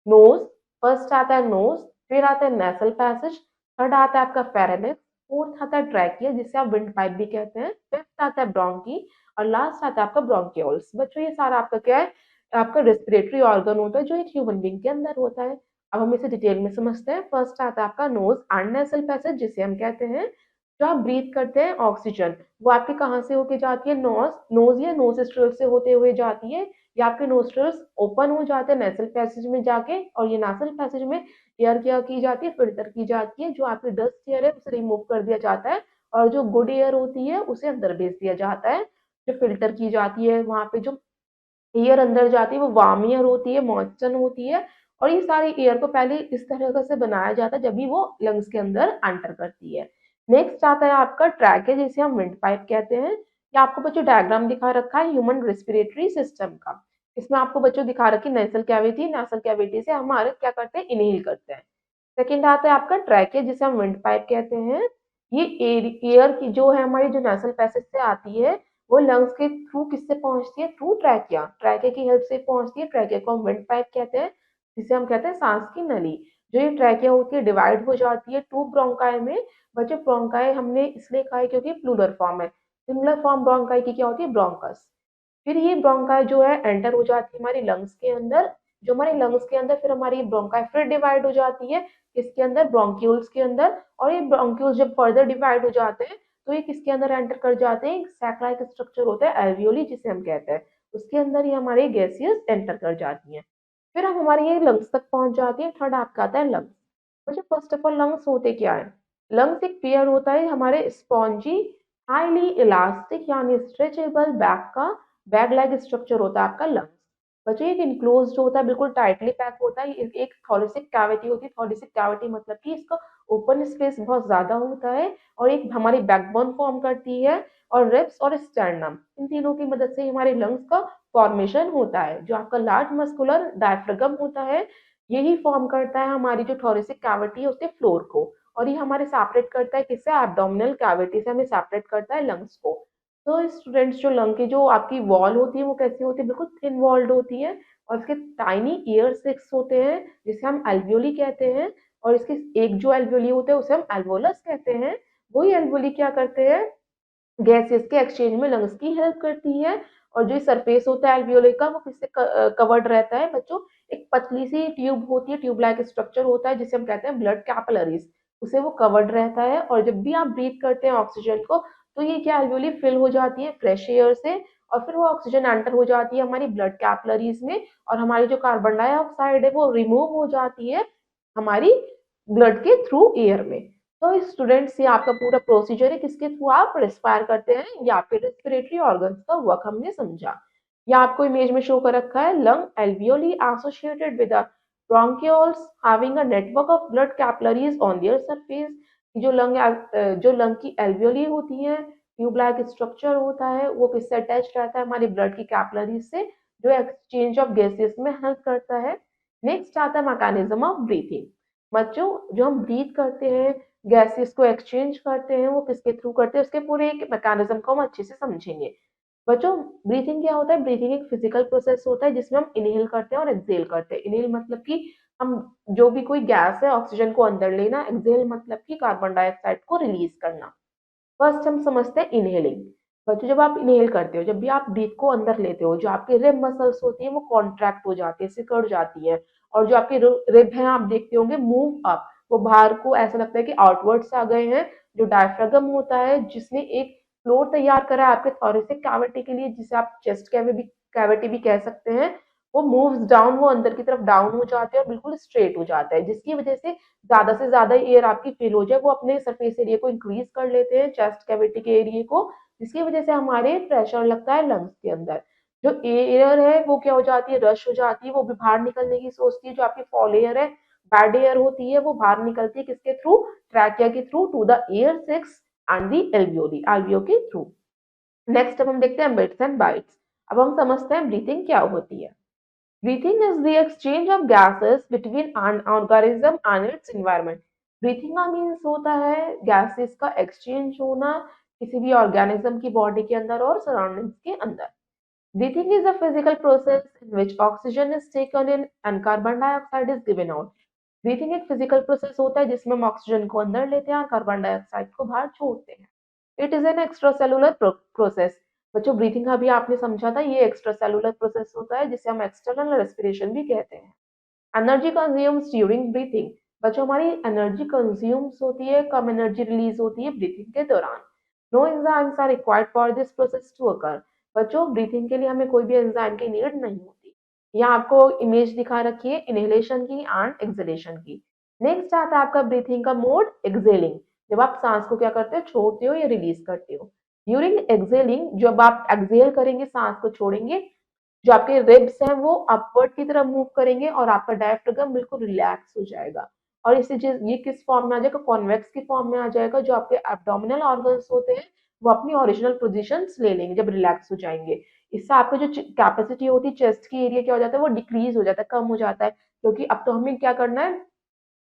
नोज फर्स्ट आता है नोज, फिर आता है नेसल पैसेज, थर्ड आता है आपका फेरेनेक्स, फोर्थ आता है ट्रैकिया जिसे आप विंड पाइप भी कहते हैं, फिफ्थ आता है ब्रोंकी, और लास्ट आता है आपका ब्रोंकियोल्स। बच्चों ये सारा आपका क्या है, आपका रेस्पिरेटरी ऑर्गन होता है जो एक ह्यूमन बींग के अंदर होता है। अब हम इसे डिटेल में समझते हैं। फर्स्ट आता है आपका नोज एंड नेसल पैसेज जिसे हम कहते हैं, जो आप ब्रीथ करते हैं ऑक्सीजन, वो आपके कहाँ से होके जाती है, नोज नोज या नोस्ट्रल से होते हुए जाती है, या आपके नोस्ट्रल्स ओपन हो जाते हैं नेसल पैसेज में जाके, और ये नेसल पैसेज में एयर क्या की जाती है, फिल्टर की जाती है। जो आपकी डस्ट एयर है उसे रिमूव कर दिया जाता है, और जो गुड एयर होती है उसे अंदर भेज दिया जाता है, जो फिल्टर की जाती है। वहां पे जो एयर अंदर जाती है वो वार्म एयर होती है, मॉइस्चर होती है, और ये सारी एयर को पहले इस तरह से बनाया जाता है जब भी वो लंग्स के अंदर एंटर करती है। नेक्स्ट आता है आपका ट्रैक है जिसे हम विंड पाइप कहते हैं। ये आपको बच्चों डायग्राम दिखा रखा है ह्यूमन रेस्पिरेटरी सिस्टम का। इसमें आपको बच्चों दिखा रखी नेसल कैविटी, नेसल कैविटी से हमारे क्या करते हैं, इनहेल करते हैं। सेकेंड आता है आपका ट्रैके जिसे हम विंड पाइप कहते हैं। ये एयर की जो है हमारी जो नेसल पैसेज से आती है, वो लंग्स के थ्रू किससे पहुंचती है, थ्रू ट्रैकिया, ट्रैके की हेल्प से पहुंचती है। ट्रैके को हम विंड पाइप कहते हैं, जिसे हम कहते हैं सांस की नली। जो ये ट्रैकिया होती है डिवाइड हो जाती है टू ब्रोंकाई में। बच्चे ब्रोंकाई हमने इसलिए कहा है क्योंकि प्लूरल फॉर्म है, सिंगुलर फॉर्म ब्रोंकाई की क्या होती है, ब्रोंकस। फिर ये ब्रोंकाई जो है एंटर हो जाती है हमारी लंग्स के अंदर। जो हमारे लंग्स के अंदर फिर हमारी ब्रोंकाई फिर डिवाइड हो जाती है किसके अंदर, ब्रोंक्यूल्स के अंदर। और ये ब्रोंक्यूल्स जब फर्दर डिवाइड हो जाते हैं तो ये किसके अंदर एंटर कर जाते हैं, सैक लाइक स्ट्रक्चर होता है एल्वियोली जिसे हम कहते हैं, उसके अंदर ये हमारे गैसियस एंटर कर जाती हैं। फिर हम हमारी ये लंग्स तक पहुंच जाती है। थर्ड आपका आता है लंग्स। मुझे फर्स्ट ऑफ ऑल लंग्स होते क्या है? लंग्स एक पेयर होता है हमारे स्पॉन्जी हाईली इलास्टिक यानी स्ट्रेचेबल बैग का, बैग लाइक स्ट्रक्चर होता है आपका लंग्स। बच्चों एक इनक्लोज्ड होता है, बिल्कुल टाइटली पैक होता है। एक थोरेसिक कैविटी होती है, थोरेसिक कैविटी मतलब कि इसका ओपन स्पेस बहुत ज्यादा होता है, और एक हमारी बैकबोन फॉर्म करती है, और रिब्स और स्टर्नम, इन तीनों की मदद से हमारे लंग्स का फॉर्मेशन होता है। जो आपका लार्ज मस्कुलर डायफ्रागम होता है, यही फॉर्म करता है हमारी जो थोरेसिक कैविटी है उसके फ्लोर को, और ये हमारे सेपरेट करता है किससे, एब्डोमिनल कैविटी से हमें सेपरेट करता है लंग्स को। तो स्टूडेंट्स जो लंग की जो आपकी वॉल होती है वो कैसी होती है, बिल्कुल थिन वॉल्ड होती है, और इसके टाइनी ईयर सिक्स होते हैं जिसे हम एल्वियोली कहते हैं, और इसके एक जो एल्वियोली होते हैं उसे हम एल्वोलस कहते हैं। वही एल्वियोली क्या करते हैं, गैसेस के एक्सचेंज में लंग्स की हेल्प करती है। और जो सरफेस होता है एल्वियोली का वो किससे कवर्ड रहता है बच्चों, एक पतली सी ट्यूब होती है, ट्यूब लाइक स्ट्रक्चर होता है जिसे हम कहते हैं ब्लड कैपिलरीज, उसे वो कवर्ड रहता है। और जब भी आप ब्रीथ करते हैं ऑक्सीजन को, तो ये क्या एल्वियोली फिल हो जाती है फ्रेश एयर से, और फिर वो ऑक्सीजन एंटर हो जाती है हमारी ब्लड कैपिलरीज में, और हमारी जो कार्बन डाइऑक्साइड है वो रिमूव हो जाती है हमारी ब्लड के थ्रू एयर में। तो स्टूडेंट्स ये आपका पूरा प्रोसीजर है किसके थ्रू आप रेस्पायर करते हैं, या आपके रेस्पिरेटरी ऑर्गन्स का वर्क हमने समझा। या आपको इमेज में शो कर रखा है lung alveoli associated with bronchioles having a network of blood capillaries on their surface। जो लंग की एल्वियोली होती है, ट्यूब लाइक स्ट्रक्चर होता है, वो किससे अटैच रहता है, हमारी ब्लड की कैपिलरीज से, जो एक्सचेंज ऑफ गैसेस में हेल्प करता है। नेक्स्ट आता है मैकेनिज्म ऑफ ब्रीथिंग। बच्चों जो हम ब्रीथ करते हैं, गैसेस को एक्सचेंज करते हैं, वो किसके थ्रू करते हैं, उसके पूरे एक मैकेनिज्म को हम अच्छे से समझेंगे। बच्चों ब्रीथिंग क्या होता है, ब्रीथिंग एक फिजिकल प्रोसेस होता है जिसमें हम इनहेल करते हैं और एक्सहेल करते हैं। इनहेल मतलब कि हम जो भी कोई गैस है ऑक्सीजन को अंदर लेना, एक्सहेल मतलब कि कार्बन डाइऑक्साइड को रिलीज करना। फर्स्ट हम समझते हैं इनहेलिंग। बच्चों जब आप इनहेल करते हो, जब भी आप ब्रीथ को अंदर लेते हो, जो आपकी रिब मसल्स होती है वो कॉन्ट्रैक्ट हो जाती है, सिकुड़ जाती है, और जो आपकी रिब है आप देखते होंगे मूव अप, वो बाहर को ऐसा लगता है कि आउटवर्ड्स आ गए हैं। जो डायफ्रागम होता है जिसने एक फ्लोर तैयार करा है आपके थोरेसिक कैविटी के लिए, जिसे आप चेस्ट कैविटी भी कह सकते हैं, वो मूव्स डाउन, वो अंदर की तरफ डाउन हो जाते हैं और बिल्कुल स्ट्रेट हो जाता है, जिसकी वजह से ज्यादा से ज्यादा एयर आपकी फिल हो जाए, वो अपने सरफेस एरिया को इंक्रीज कर लेते हैं, चेस्ट कैविटी के एरिया को, जिसकी वजह से हमारे प्रेशर लगता है लंग्स के अंदर। जो एयर है वो क्या हो जाती है, रश हो जाती है, वो भी बाहर निकलने की सोचती है। जो आपकी फॉल एयर है, बैड एयर होती है, वो बाहर निकलती है किसके थ्रू, ट्रैकिया के through to the air sacs and the alveoli, alveoli के थ्रू। नेक्स्ट अब हम देखते हैं बिट्स एंड बाइट्स। अब हम समझते हैं ब्रीथिंग क्या होती है। Breathing is the exchange of gases between an organism and its environment. Breathing का मीन्स होता है गैसेस का एक्सचेंज होना किसी भी ऑर्गेनिज्म की बॉडी के अंदर और सराउंडिंग्स के अंदर। Breathing is a physical process in which oxygen is taken in and carbon dioxide is given out. Breathing एक फिजिकल प्रोसेस होता है जिसमें हम ऑक्सीजन को अंदर लेते हैं और कार्बन डाइऑक्साइड को बाहर छोड़ते हैं। It is an extra cellular process. बच्चों ब्रीथिंग का भी आपने समझा था, ये एक्स्ट्रा सेलुलर प्रोसेस होता है जिसे हम एक्सटर्नल रेस्पिरेशन भी कहते हैं। Energy consumes during breathing. बच्चों हमारी एनर्जी कंज्यूम्स होती है, कम एनर्जी रिलीज होती है ब्रीथिंग के दौरान। No enzymes are required for this process to occur. बच्चों ब्रीथिंग के लिए हमें कोई भी एंजाइम की नीड नहीं होती। यहाँ आपको इमेज दिखा रखी है इनहेलेशन की एंड एक्सहेलेशन की। नेक्स्ट आता है आपका ब्रीथिंग का मोड एक्सहेलिंग। जब आप सांस को क्या करते हो, छोड़ते हो या रिलीज करते हो। ड्यूरिंग एक्सहेलिंग, जब आप एक्सहेल करेंगे, सांस को छोड़ेंगे, जो आपके रिब्स हैं वो अपवर्ड की तरफ मूव करेंगे और आपका डायफ्रागम बिल्कुल रिलैक्स हो जाएगा। और इसे ये किस फॉर्म में आ जाएगा, कॉन्वेक्स की फॉर्म में आ जाएगा। जो आपके एब्डोमिनल ऑर्गन्स होते हैं वो अपनी ओरिजिनल पोजीशंस ले लेंगे जब रिलैक्स हो जाएंगे। इससे आपका जो कैपेसिटी होती है चेस्ट की एरिया क्या हो जाता है, वो डिक्रीज हो जाता है, कम हो जाता है, क्योंकि अब तो हमें क्या करना है,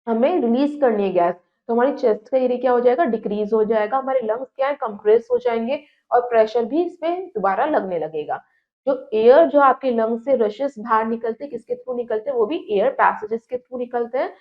हमें रिलीज करनी है गैस। तो हमारी चेस्ट का एरिया क्या हो जाएगा, डिक्रीज हो जाएगा, हमारे लंग्स क्या है, कंप्रेस हो जाएंगे और प्रेशर भी इस पे दोबारा लगने लगेगा। जो एयर जो आपके लंग्स से रशेस बाहर निकलते हैं, किसके थ्रू निकलते हैं, वो भी एयर पैसेजेस के थ्रू निकलते हैं।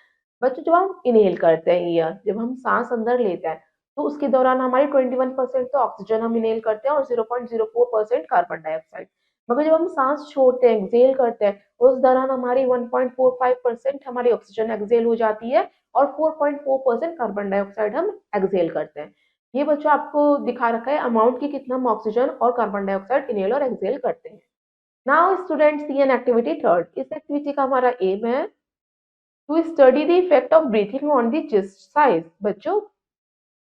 बच्चों जब हम इनहेल करते हैं एयर, जब हम सांस अंदर लेते हैं, तो उसके दौरान हमारी 21% तो ऑक्सीजन हम इनहेल करते हैं और 0.04% कार्बन डाइऑक्साइड। मगर जब हम सांस छोड़ते हैं, एक्सहेल करते हैं, उस दौरान हमारी 1.45% हमारी ऑक्सीजन एक्सहेल हो जाती है और 4.4% कार्बन डाइऑक्साइड हम एक्सहेल करते हैं। ये बच्चों आपको दिखा रखा है अमाउंट की कितना हम ऑक्सीजन और कार्बन डाइऑक्साइड इनहेल और एक्सहेल करते हैं। Now students see an activity third. इस एक्टिविटी का हमारा एम है to study the effect of breathing on the chest size. बच्चों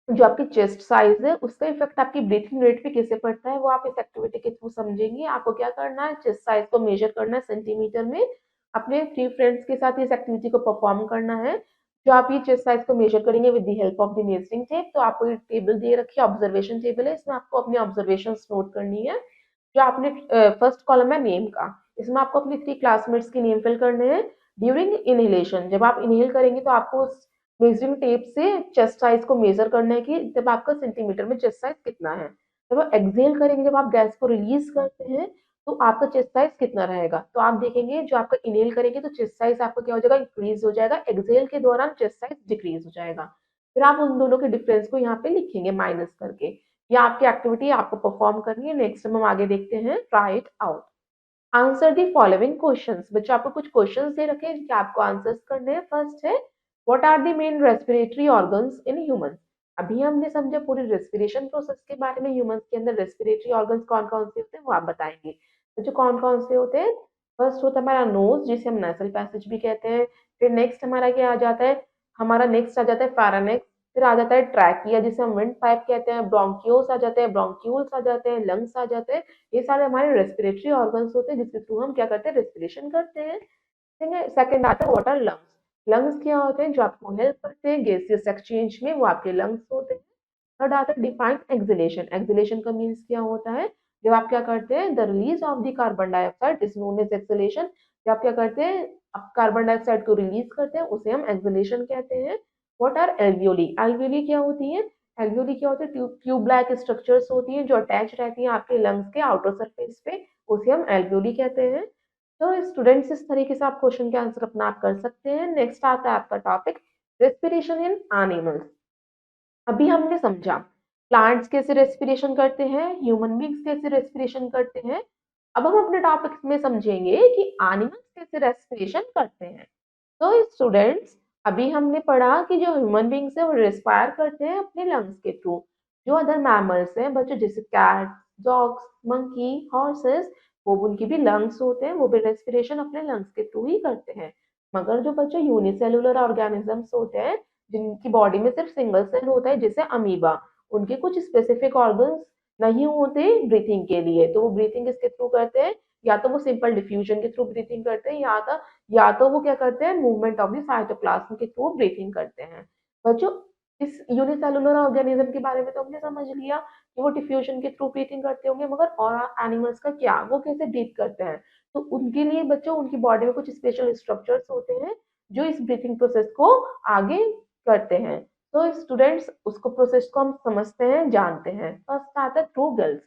जो आपकी चेस्ट साइज है उसका इफेक्ट आपकी ब्रीथिंग रेट पे कैसे पड़ता है, वो आप इस एक्टिविटी के थ्रू समझेंगे। आपको क्या करना है, चेस्ट साइज को मेजर करना है सेंटीमीटर में। अपने 3 फ्रेंड्स के साथ इस एक्टिविटी को परफॉर्म करना है। जो आप ये चेस्ट साइज को मेजर करेंगे with the help of the measuring tape. तो आपको ये टेबल दे रखी है, ऑब्जर्वेशन टेबल है, इसमें आपको अपनी ऑब्जर्वेशन नोट करनी है। जो आपने फर्स्ट कॉलम है नेम का, इसमें आपको अपनी 3 क्लासमेट्स के नेम फिल करने हैं। ड्यूरिंग इनहेलेशन, जब आप इनहेल करेंगे तो आपको मेजरिंग टेप से चेस्ट साइज को मेजर करना है कि जब आपका सेंटीमीटर में चेस्ट साइज कितना है। जब आप एक्सहेल करेंगे, जब आप गैस को रिलीज करते हैं, तो आपका चेस्ट साइज कितना रहेगा। तो आप देखेंगे जो आपका इनहेल करेंगे तो चेस्ट साइज आपका क्या हो जाएगा, इंक्रीज हो जाएगा। एक्सहेल के दौरान चेस्ट साइज डिक्रीज हो जाएगा। फिर आप उन दोनों के डिफरेंस को यहाँ पे लिखेंगे माइनस करके। ये आपकी एक्टिविटी आपको परफॉर्म करनी है। नेक्स्ट हम आगे देखते हैं, try it out. Answer the following questions. बच्चों आपको कुछ क्वेश्चंस दे रखे हैं जिनके आपको आंसर्स करने हैं। फर्स्ट है, what are the main respiratory organs in humans. अभी हमने समझा पूरी रेस्पिरेशन प्रोसेस के बारे में। ह्यूमंस के अंदर रेस्पिरेटरी ऑर्गन्स कौन कौन से होते हैं वो आप बताएंगे। बच्चों कौन कौन से होते हैं, फर्स्ट होता है हमारा नोज, जिसे हम नेसल पैसेज भी कहते हैं। फिर नेक्स्ट हमारा क्या आ जाता है, हमारा नेक्स्ट आ जाता है फेरानेक्स। फिर आ जाता है ट्रैकिया, जिसे हम विंड पाइप कहते हैं। ब्रोंक्योस आ जाते हैं, ब्रोंक्यूल्स आ जाते हैं, लंग्स आ जाते हैं। ये सारे हमारे रेस्पिरेटरी ऑर्गन्स होते हैं जिसके थ्रू हम क्या करते हैं, रेस्पिरेशन करते हैं। ठीक है। सेकंड आता है वाटर लंग्स। लंग्स क्या होते हैं, जो आपको हेल्प करते हैं गैसियस एक्सचेंज में, वो आपके लंग्स होते हैं। थर्ड आता है डिफाइंड एक्सहेलेशन। एक्सहेलेशन का मीन्स क्या होता है, जब आप क्या करते हैं, the release of the carbon dioxide is known as exhalation. जब आप क्या करते हैं, आप कार्बन डाइऑक्साइड को रिलीज करते हैं, उसे हम एक्सहेलेशन कहते हैं। What are alveoli. एल्वियोली क्या होती है, एल्वियोली क्या होती है, ट्यूब लाइक स्ट्रक्चर्स होती हैं जो अटैच रहती हैं आपके लंग्स के आउटर सरफेस पे, उसे हम एल्वियोली कहते हैं। तो स्टूडेंट्स इस तरीके से आप क्वेश्चन के आंसर अपना आप कर सकते हैं। नेक्स्ट आता है आपका टॉपिक, रेस्पिरेशन इन एनिमल्स। अभी हमने समझा प्लांट्स कैसे रेस्पिरेशन करते हैं, ह्यूमन बींग्स कैसे रेस्पिरेशन करते हैं। अब हम अपने टॉपिक में समझेंगे कि एनिमल्स कैसे रेस्पिरेशन करते हैं। तो स्टूडेंट्स अभी हमने पढ़ा कि जो ह्यूमन बींग्स है वो रेस्पायर करते हैं अपने लंग्स के थ्रू। जो अदर मैमल्स हैं बच्चों, जैसे कैट, डॉग्स, मंकी, हॉर्सेस, वो उनकी भी लंग्स होते हैं, वो भी रेस्पिरेशन अपने लंग्स के थ्रू ही करते हैं। मगर जो बच्चों यूनिसेलुलर ऑर्गेनिजम्स होते हैं, जिनकी बॉडी में सिर्फ सिंगल सेल होता है, जैसे अमीबा, उनके कुछ स्पेसिफिक ऑर्गन्स नहीं होते ब्रीथिंग के लिए, तो वो ब्रीथिंग किसके थ्रू करते हैं? या तो वो सिंपल डिफ्यूजन के थ्रू ब्रीथिंग करते हैं, या तो वो क्या करते हैं, मूवमेंट ऑफ द साइटोप्लाज्म के थ्रू ब्रीथिंग करते हैं। बच्चों, इस यूनिसेलुलर ऑर्गेनिज्म के बारे में तो हमने समझ लिया कि वो डिफ्यूजन के थ्रू ब्रीथिंग करते होंगे, मगर और एनिमल्स का क्या, वो कैसे ब्रीथ करते हैं? तो उनके लिए बच्चों, उनकी बॉडी में कुछ स्पेशल स्ट्रक्चर्स होते हैं जो इस ब्रीथिंग प्रोसेस को आगे करते हैं। तो स्टूडेंट्स, उसको प्रोसेस को हम समझते हैं, जानते हैं। फर्स्ट आता है थ्रू गिल्स।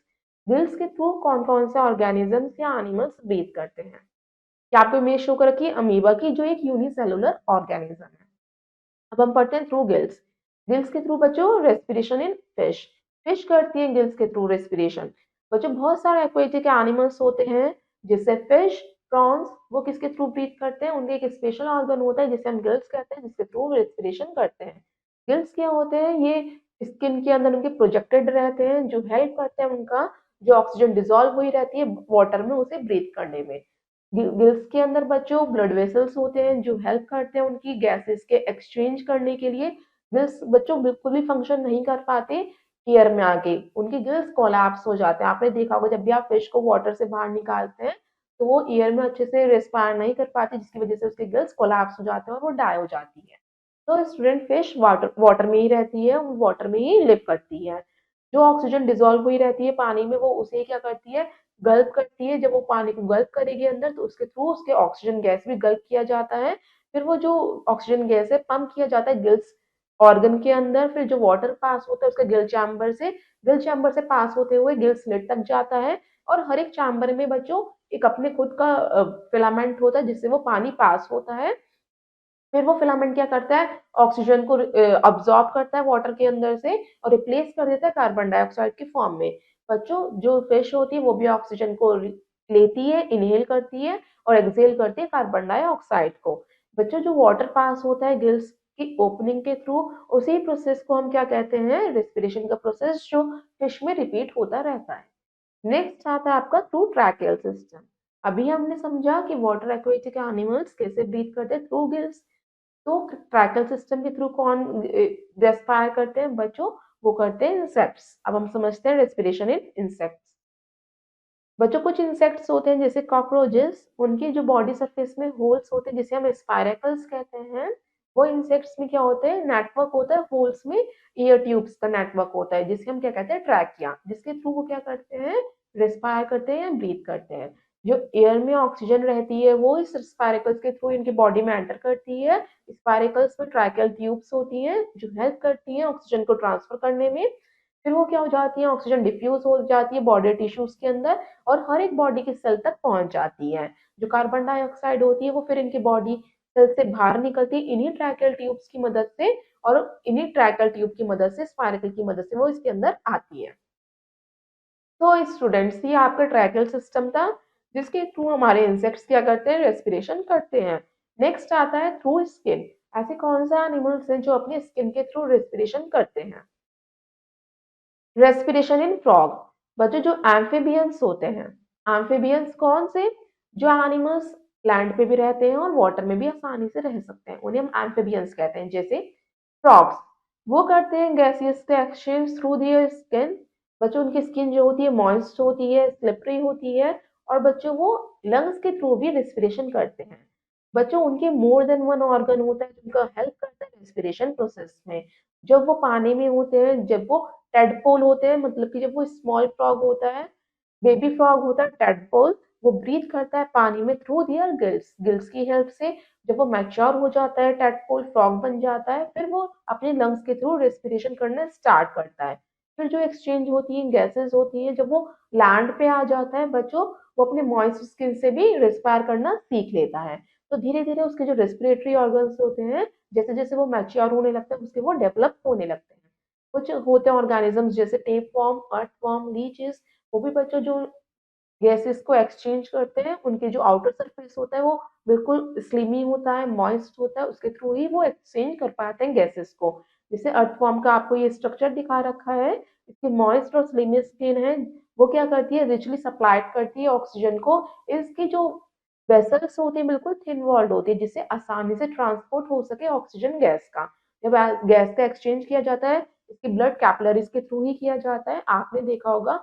गिल्स के थ्रू कौन कौन से ऑर्गेनिजम्स या एनिमल्स ब्रीथ करते हैं? क्या आपको इमेज शो कर रखी है अमीबा की, जो एक यूनिसेलुलर ऑर्गेनिज्म है। अब हम पढ़ते हैं थ्रू गिल्स। गिल्स के थ्रू बच्चों रेस्पिरेशन इन फिश। फिश करती है गिल्स के थ्रू रेस्पिरेशन। बच्चों, बहुत सारे एक्वेटिक एनिमल्स होते हैं, जैसे फिश, प्रॉन्स, वो किसके थ्रू ब्रीथ करते हैं? उनके एक स्पेशल ऑर्गन होता है जिसे हम गिल्स कहते हैं, जिसके थ्रू रेस्पिरेशन करते हैं। गिल्स क्या होते हैं? ये स्किन के अंदर उनके प्रोजेक्टेड रहते हैं, जो हेल्प करते हैं उनका जो ऑक्सीजन डिजोल्व हुई रहती है वाटर में, उसे ब्रीथ करने में। गिल्स के अंदर बच्चों ब्लड वेसल्स होते हैं जो हेल्प करते हैं उनकी गैसेस के एक्सचेंज करने के लिए। गिल्स बच्चों बिल्कुल भी फंक्शन नहीं कर पाते एयर में आके, उनके गिल्स कोलैप्स हो जाते हैं। आपने देखा होगा, जब भी आप फिश को वाटर से बाहर निकालते हैं तो वो एयर में अच्छे से रेस्पायर नहीं कर पाती, जिसकी वजह से उसके गिल्स कोलैप्स हो जाते हैं और वो डाई हो जाती है। तो स्टूडेंट, फिश वाटर वाटर में ही रहती है, वो वाटर में ही लिव करती है। जो ऑक्सीजन डिजोल्व हुई रहती है पानी में, वो उसे क्या करती है, गल्प करती है। जब वो पानी को गल्प करेगी अंदर, तो उसके थ्रू उसके ऑक्सीजन गैस भी गल्प किया जाता है। फिर वो जो ऑक्सीजन गैस है पंप किया जाता है गिल्स ऑर्गन के अंदर। फिर जो वाटर पास होता है उसके गिल चैम्बर से पास होते हुए गिल स्लिट तक जाता है। और हर एक चैम्बर में बच्चों एक अपने खुद का फिलामेंट होता है, जिससे वो पानी पास होता है। फिर वो फिलामेंट क्या करता है, ऑक्सीजन को अब्सॉर्ब करता है वाटर के अंदर से और रिप्लेस कर देता है कार्बन डाइऑक्साइड के फॉर्म में। बच्चों, जो फिश होती है वो भी ऑक्सीजन को लेती है, इनहेल करती है और एक्सहेल करती है कार्बन डाइऑक्साइड को। बच्चों, जो वाटर पास होता है गिल्स की ओपनिंग के थ्रू, उसी प्रोसेस को हम क्या कहते हैं, रेस्पिरेशन का प्रोसेस, जो फिश में रिपीट होता रहता है। नेक्स्ट आता है आपका थ्रू ट्रैकेल सिस्टम। अभी हमने समझा कि वाटर एक्वेटिक एनिमल्स कैसे ब्रीथ करते हैं, थ्रू गिल्स। तो ट्रैकल सिस्टम के थ्रू कौन रेस्पायर करते हैं बच्चों? वो करते हैं इंसेक्ट्स। अब हम समझते हैं रेस्पिरेशन इन इंसेक्ट्स। बच्चों, कुछ इंसेक्ट्स होते हैं जैसे कॉकरोचेस, उनकी जो बॉडी सरफेस में होल्स होते हैं जिसे हम स्पाइरेकल्स कहते हैं। वो इंसेक्ट्स में क्या होते हैं, नेटवर्क होता है होल्स में, ईयर ट्यूब्स का नेटवर्क होता है, जिसे हम क्या कहते हैं, ट्रैकिया, जिसके थ्रू वो क्या करते हैं, रेस्पायर करते हैं या ब्रीथ करते हैं। जो एयर में ऑक्सीजन रहती है वो इस स्पाइरेकल्स के थ्रू इनकी बॉडी में एंटर करती है। स्पाइरेकल्स में ट्रैकियल ट्यूब्स होती हैं जो हेल्प करती हैं ऑक्सीजन को ट्रांसफर करने में। फिर वो क्या हो जाती है, ऑक्सीजन डिफ्यूज हो जाती है बॉडी टिश्यूज के अंदर और हर एक बॉडी के सेल तक पहुंच जाती है। जो कार्बन डाइऑक्साइड होती है वो फिर इनकी बॉडी सेल से बाहर निकलती है इन्हीं ट्रैकियल ट्यूब्स की मदद से, और इन्हीं ट्रैकियल ट्यूब की मदद से, स्पाइरेकल की मदद से वो इसके अंदर आती है। तो स्टूडेंट्स, ये आपका ट्रैकियल सिस्टम था जिसके थ्रू हमारे इंसेक्ट्स क्या करते हैं, रेस्पिरेशन करते हैं। नेक्स्ट आता है थ्रू स्किन। ऐसे कौन से एनिमल्स हैं जो अपनी स्किन के थ्रू रेस्पिरेशन करते हैं? Respiration in frog. बच्चों, जो एम्फीबियंस होते हैं, एम्फीबियंस कौन से, जो एनिमल्स लैंड पे भी रहते हैं और वाटर में भी आसानी से रह सकते हैं, उन्हें हम एम्फीबियंस कहते हैं। जैसे फ्रॉग्स, वो करते हैं गैसियस का एक्सचेंज थ्रू दियर स्किन। बच्चों, उनकी स्किन जो होती है मॉइस्ट होती है, स्लिपरी होती है, और बच्चों वो लंग्स के थ्रू भी रेस्पिरेशन करते हैं। बच्चों, उनके मोर देन वन ऑर्गन होता है जिनका हेल्प करता है रेस्पिरेशन प्रोसेस में। जब वो पानी में होते हैं, जब वो टेडपोल होते हैं, मतलब कि जब वो स्मॉल फ्रॉग होता है, बेबी फ्रॉग होता है टेडपोल, वो ब्रीथ करता है पानी में थ्रू दियर गिल्स, गिल्स की हेल्प से। जब वो मैच्योर हो जाता है, टेडपोल फ्रॉग बन जाता है, फिर वो अपने लंग्स के थ्रू रेस्पिरेशन करना स्टार्ट करता है। फिर जो एक्सचेंज होती है गैसेस होती है, जब वो लैंड पे आ जाता है बच्चों, वो अपने मॉइस्ट स्किन से भी रेस्पायर करना सीख लेता है। तो धीरे धीरे उसके जो रेस्पिरेटरी ऑर्गन्स होते हैं, जैसे जैसे वो मैच्योर होने लगता है उसके वो डेवलप होने लगते हैं। कुछ होते हैं ऑर्गेनिजम्स जैसे टेप वर्म, अर्थवर्म, लीचेस, वो भी बच्चों जो गैसेस को एक्सचेंज करते हैं, उनके जो आउटर सरफेस होता है वो बिल्कुल स्लिमी होता है, मॉइस्ट होता है, उसके थ्रू ही वो एक्सचेंज कर पाते हैं गैसेस को। जैसे अर्थवर्म का आपको ये स्ट्रक्चर दिखा रखा है, इसकी मॉइस्ट और स्लिमी स्किन है, वो क्या करती है, रिचली सप्लाइड करती है ऑक्सीजन को। इसकी जो वेसल्स होती है बिल्कुल थिन वॉल्ड होती है, जिससे आसानी से ट्रांसपोर्ट हो सके ऑक्सीजन गैस का। जब गैस का एक्सचेंज किया जाता है, इसकी ब्लड कैपिलरीज के थ्रू ही किया जाता है। आपने देखा होगा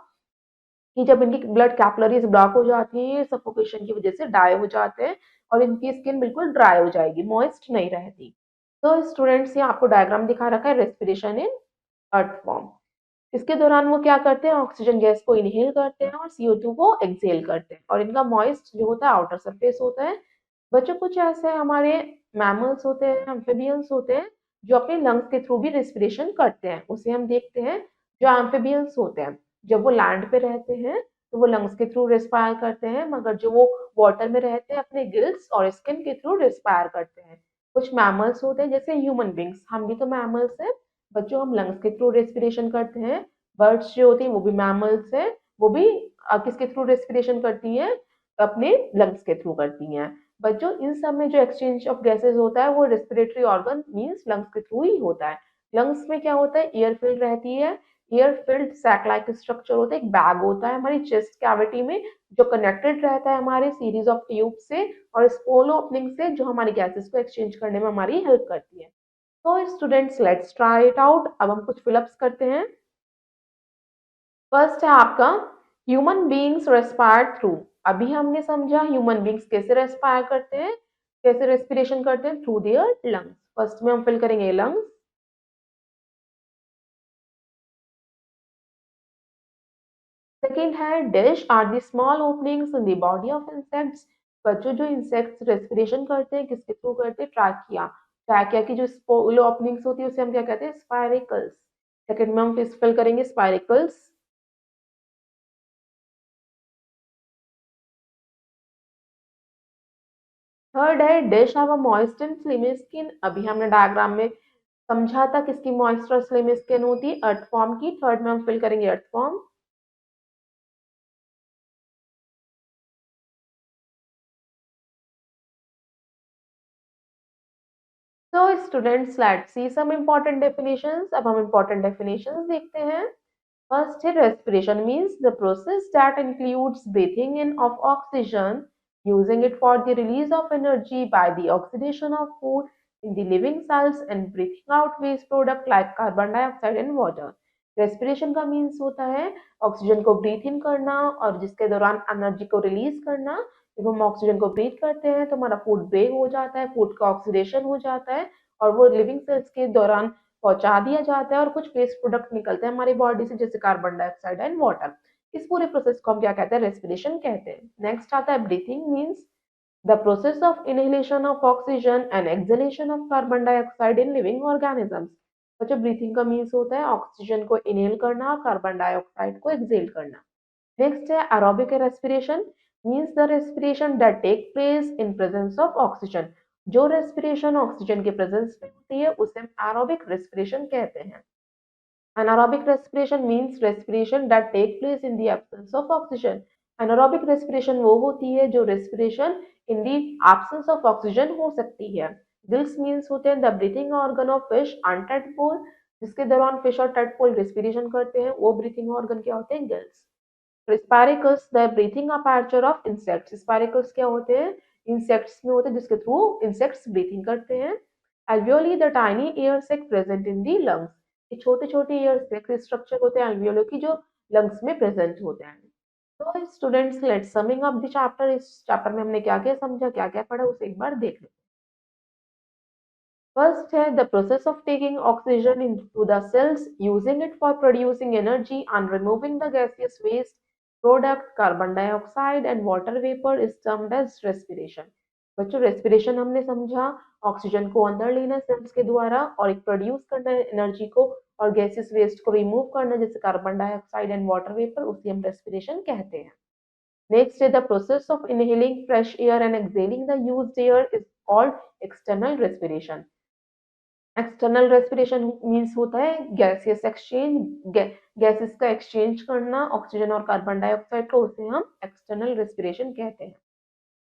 कि जब इनकी ब्लड कैपिलरीज ब्लॉक हो जाती है सफोकेशन की वजह से, डाई हो जाते हैं और इनकी स्किन बिल्कुल ड्राई हो जाएगी, मॉइस्ट नहीं रहती। तो स्टूडेंट्स, ये आपको डायग्राम दिखा रखा है रेस्पिरेशन इन अर्थ फॉर्म। इसके दौरान वो क्या करते हैं, ऑक्सीजन गैस को इनहेल करते हैं और CO2 को एक्सहेल करते हैं, और इनका मॉइस्ट जो होता है आउटर सरफेस होता है। बच्चों, कुछ ऐसे हमारे मैमल्स होते हैं, एम्फिबियंस होते हैं, जो अपने लंग्स के थ्रू भी रेस्पिरेशन करते हैं। उसे हम देखते हैं, जो एम्फिबियंस होते हैं, जब वो लैंड पे रहते हैं तो वो लंग्स के थ्रू रेस्पायर करते हैं, मगर जो वो वाटर में रहते हैं अपने गिल्स और स्किन के थ्रू रेस्पायर करते हैं। कुछ मैमल्स होते हैं जैसे ह्यूमन बींग्स, हम भी तो मैमल्स हैं बच्चों, हम लंग्स के थ्रू रेस्पिरेशन करते हैं। बर्ड्स जो होती हैं वो भी मैमल्स हैं, वो भी किसके थ्रू रेस्पिरेशन करती हैं, अपने लंग्स के थ्रू करती हैं। बच्चों, इन सब में जो एक्सचेंज ऑफ गैसेस होता है वो रेस्पिरेटरी ऑर्गन मींस लंग्स के थ्रू ही होता है। लंग्स में क्या होता है, एयर फिल्ड रहती है। Air filled sac like structure होता है, एक बैग होता है हमारी चेस्ट कैविटी में, जो कनेक्टेड रहता है हमारे सीरीज ऑफ ट्यूब से और स्पोलो ओपनिंग से, जो हमारी गैसेस को एक्सचेंज करने में हमारी हेल्प करती है। तो students, let's try it out. अब हम कुछ फिलअप्स करते हैं। फर्स्ट है आपका, ह्यूमन बीइंग्स रेस्पायर थ्रू। अभी हमने समझा ह्यूमन बीइंग्स कैसे रेस्पायर करते हैं, कैसे रेस्पिरेशन करते हैं, थ्रू देयर लंग्स। फर्स्ट में हम फिल करेंगे लंग्स। सेकेंड है, dash are the small openings in the body of insects. बच्चों, जो इंसेक्ट्स रेस्पिरेशन करते हैं किसके थ्रू करते हैं, ट्रैकिया। ट्रैकिया की जो स्पोलो ओपनिंग्स होती है उसे हम क्या कहते हैं, स्पाइरेकल्स। सेकेंड में हम फिल करेंगे स्पाइरेकल्स। थर्ड है, dish have a moist and slimy skin. अभी हमने डायग्राम में समझा था किसकी मॉइस्ट और स्लिमी स्किन होती है, अर्थ फॉर्म की। थर्ड में हम फिल करेंगे अर्थ फॉर्म। तो students, let's see some important definitions. अब हम इम्पोर्टेंट डेफिनेशंस देखते हैं। First, respiration means the process that includes breathing in of oxygen, using it for the release of energy by the oxidation of food in the living cells, and breathing out waste product like carbon dioxide and water. Respiration का means होता है oxygen को breathe इन करना और जिसके दौरान energy को release करना। जब हम ऑक्सीजन को ब्रीथ करते हैं तो हमारा फूड ब्रेक हो जाता है, फूड का ऑक्सीडेशन हो जाता है और वो लिविंग सेल्स के दौरान पहुंचा दिया जाता है और कुछ वेस्ट प्रोडक्ट निकलते हैं हमारी बॉडी से, जैसे कार्बन डाइऑक्साइड एंड वाटर। इस पूरे प्रोसेस को हम क्या कहते हैं, रेस्पिरेशन कहते हैं। नेक्स्ट आता है breathing means the process of inhalation of oxygen and exhalation of carbon dioxide in living organisms. तो जो ब्रीथिंग का मीन्स होता है ऑक्सीजन को इनहेल करना और कार्बन डाइऑक्साइड को एक्सहेल करना। नेक्स्ट है aerobic respiration means the respiration that take place in presence of oxygen. जो रेस्पिरेशन ऑक्सीजन के प्रेजेंस में होती है उसे हम एरोबिक रेस्पिरेशन कहते हैं। Anaerobic respiration means respiration that take place in the absence of oxygen. Anaerobic respiration वो होती है जो respiration in the absence of oxygen हो सकती है। Gills means होते हैं the breathing organ of fish and tadpole, जिसके दौरान fish और tadpole respiration करते हैं वो breathing organ क्या होते हैं, gills। Spiracles the breathing aperture of insects। Spiracles क्या होते हैं, insects में होते हैं जिसके थ्रू insects breathing करते हैं। Alveoli the tiny air sac present in the lungs। ये छोटे छोटे एयर सैक स्ट्रक्चर होते हैं alveoli की, जो लंग्स में प्रेजेंट होते हैं। तो students, let's summing up the chapter. इस चैप्टर में हमने क्या क्या समझा, क्या क्या पढ़ा, उसे एक बार देख लें। फर्स्ट है the process of taking oxygen into the cells, using it for producing energy and removing the gaseous waste product carbon dioxide and water vapour is termed as respiration. बच्चों, रेस्पिरेशन हमने समझा ऑक्सीजन को अंदर लेना sales के द्वारा और एक प्रोड्यूस करना एनर्जी को और गैसियस वेस्ट को रिमूव करना जैसे carbon dioxide and water vapour, उसे हम रेस्पिरेशन कहते हैं। Next is the process of inhaling fresh air and exhaling the used air is called external respiration. External respiration means होता है गैसियस एक्सचेंज, गैसेस का एक्सचेंज करना ऑक्सीजन और carbon dioxide को, उसे हम एक्सटर्नल रेस्पिरेशन कहते हैं।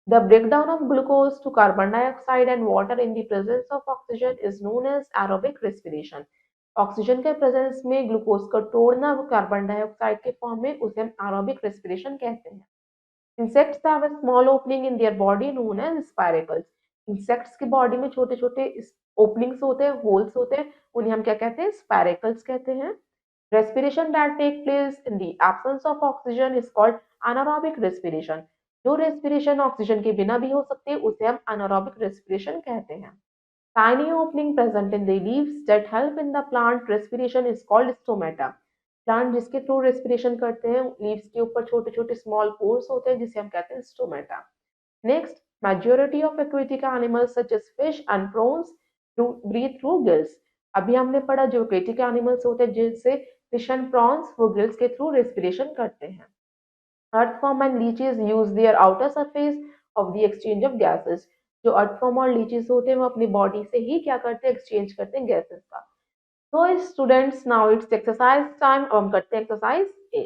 The breakdown of glucose to carbon dioxide and water in the presence of oxygen is known as aerobic respiration. Oxygen के प्रेजेंस में ग्लूकोज को तोड़ना वो कार्बन डाइऑक्साइड के फॉर्म में, उसे हम एरोबिक रेस्पिरेशन कहते हैं। Insects have a small opening in their body known as spiracles. Insects की बॉडी में छोटे छोटे ओपनिंग्स होते हैं, होल्स होते हैं, उन्हें हम क्या कहते हैं? स्पाइरेकल्स कहते हैं। Respiration that take place in the absence of oxygen is called anaerobic respiration. जो रेस्पिरेशन ऑक्सीजन के बिना भी हो सकती है, उसे हम एनारोबिक रेस्पिरेशन कहते हैं। Tiny opening present in the leaves that help in the plant respiration is called stomata. Plant जिसके थ्रू रेस्पिरेशन करते हैं, लीव्स के ऊपर छोटे छोटे स्मॉल पोर्स होते हैं जिसे हम कहते हैं stomata. Next, majority of aquatic animals such as fish and prawns breathe through gills. अभी हमने पढ़ा जो aquatic animals होते हैं जैसे fish and prawns, वो गिल्स के थ्रू रेस्पिरेशन करते हैं। Earthworm and leeches use their outer surface of the exchange of gases. जो अर्थवर्म और लीचेस होते हैं वो अपनी बॉडी से ही क्या करते हैं? एक्सचेंज करते हैं गैसेस का। तो students, now it's exercise time. अब हम करते हैं exercise A.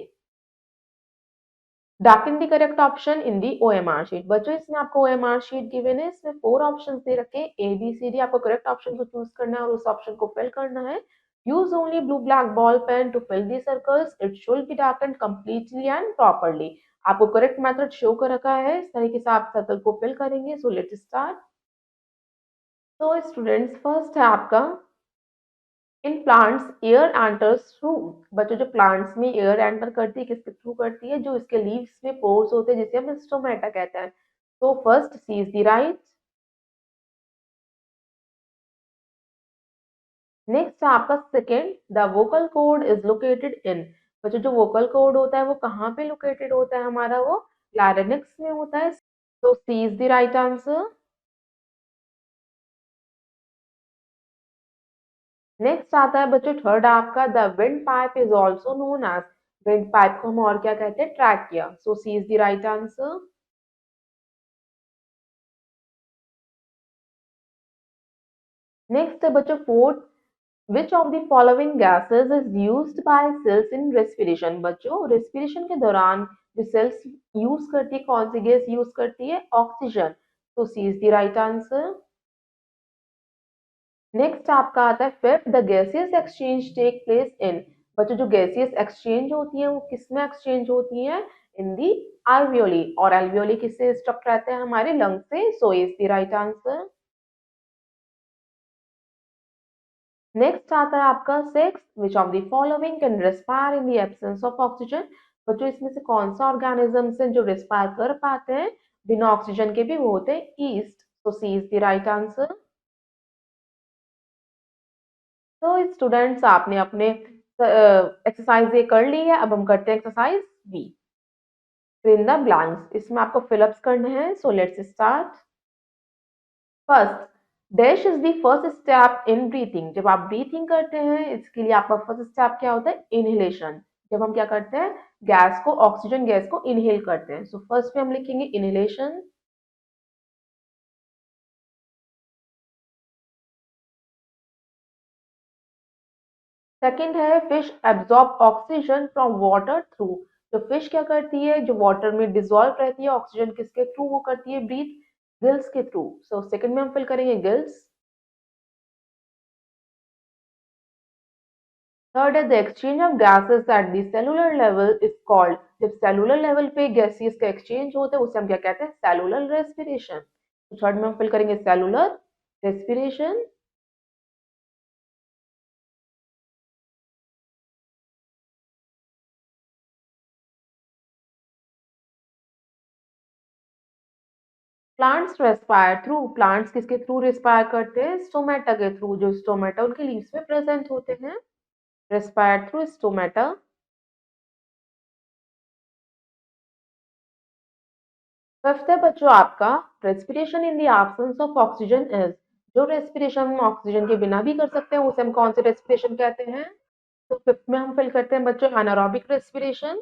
Darken the correct option in the OMR sheet. बच्चों, इसमें आपको ओएमआर शीट गिवन है, इसमें 4 ऑप्शन दे रखे हैं, ए बी सी डी। आपको करेक्ट ऑप्शन को चूज करना है और उस ऑप्शन को फिल करना है। Use only blue black ball pen to fill the circles. It should be darken completely and properly. आपको करेक्ट मेथड शो कर रखा है, इस तरीके से आप सर्कल को फिल करेंगे। सो लेट्स स्टार्ट। तो स्टूडेंट्स, फर्स्ट है आपका in plants air enters through. बच्चों, जो प्लांट्स में एयर एंटर करती है किसके थ्रू करती है? जो इसके लीव्स में पोर्स होते हैं जिसे हम स्टोमेटा कहते हैं। तो first C is the right. Next है आपका second, the vocal cord is located in. बच्चों, जो वोकल कॉर्ड होता है वो कहाँ पे लोकेटेड होता है? हमारा वो लारिंक्स में होता है। तो C is the right answer. Next आता है बच्चों थर्ड आपका, the wind pipe is also known as. Wind pipe को हम और क्या कहते हैं? Trachea. So C is the right answer. Next है बच्चों fourth, which of the following gases is used by cells in respiration. बच्चों, रेस्पिरेशन के दौरान जो सेल्स यूज करती है, कौन सी गैस यूज करती है? ऑक्सीजन। तो C is the right answer. Next आपका आता है fifth, the gaseous exchange take place in. बच्चों, जो गैसियस एक्सचेंज होती है वो किस में एक्सचेंज होती है? इन दी alveoli। और alveoli किससे स्ट्रक्ट रहते हैं? हमारे लंग से। So is the right answer. Next आता है आपका six, which of the following can respire in the absence of oxygen. बच्चों, इसमें से कौन सा ऑर्गेनिज्म है जो रेस्पायर कर पाते हैं बिना ऑक्सीजन के भी? वो होते हैं ईस्ट। तो C is the right answer. तो स्टूडेंट्स, आपने अपने एक्सरसाइज ये कर ली है। अब हम करते हैं exercise B, fill in the blanks. इसमें आपको फिलअप्स करने हैं। So let's start. First, dash is the first step in breathing. जब आप ब्रीथिंग करते हैं, इसके लिए आपका फर्स्ट स्टेप क्या होता है? इनहेलेशन। जब हम क्या करते हैं? गैस को, ऑक्सीजन गैस को इनहेल करते हैं। सो फर्स्ट में हम लिखेंगे इनहेलेशन। सेकंड है fish absorb oxygen from water through. जो फिश क्या करती है? जो वाटर में डिजोल्व रहती है, ऑक्सीजन किसके थ्रू वो करती है? ब्रीथ, गिल्स के थ्रू। सो सेकंड में हम फिल करेंगे गिल्स। थर्ड है the exchange of gases at the cellular level is called. जब सेलुलर लेवल पे गैसेस का एक्सचेंज होता है उसे हम क्या कहते हैं? Cellular respiration. तो थर्ड में हम फिल करेंगे cellular respiration. Plants respire through. Plants किसके थ्रू रेस्पायर करते हैं? स्टोमेटा के थ्रू। जो स्टोमेटा उनके लीव्स में प्रेजेंट होते हैं। Respire through stomata. फिफ्थ है बच्चों आपका, respiration in the absence of oxygen is. जो रेस्पिरेशन हम ऑक्सीजन के बिना भी कर सकते हैं उसे हम कौन से रेस्पिरेशन कहते हैं? तो फिफ्थ में हम फिल करते हैं बच्चों एनारोबिक रेस्पिरेशन।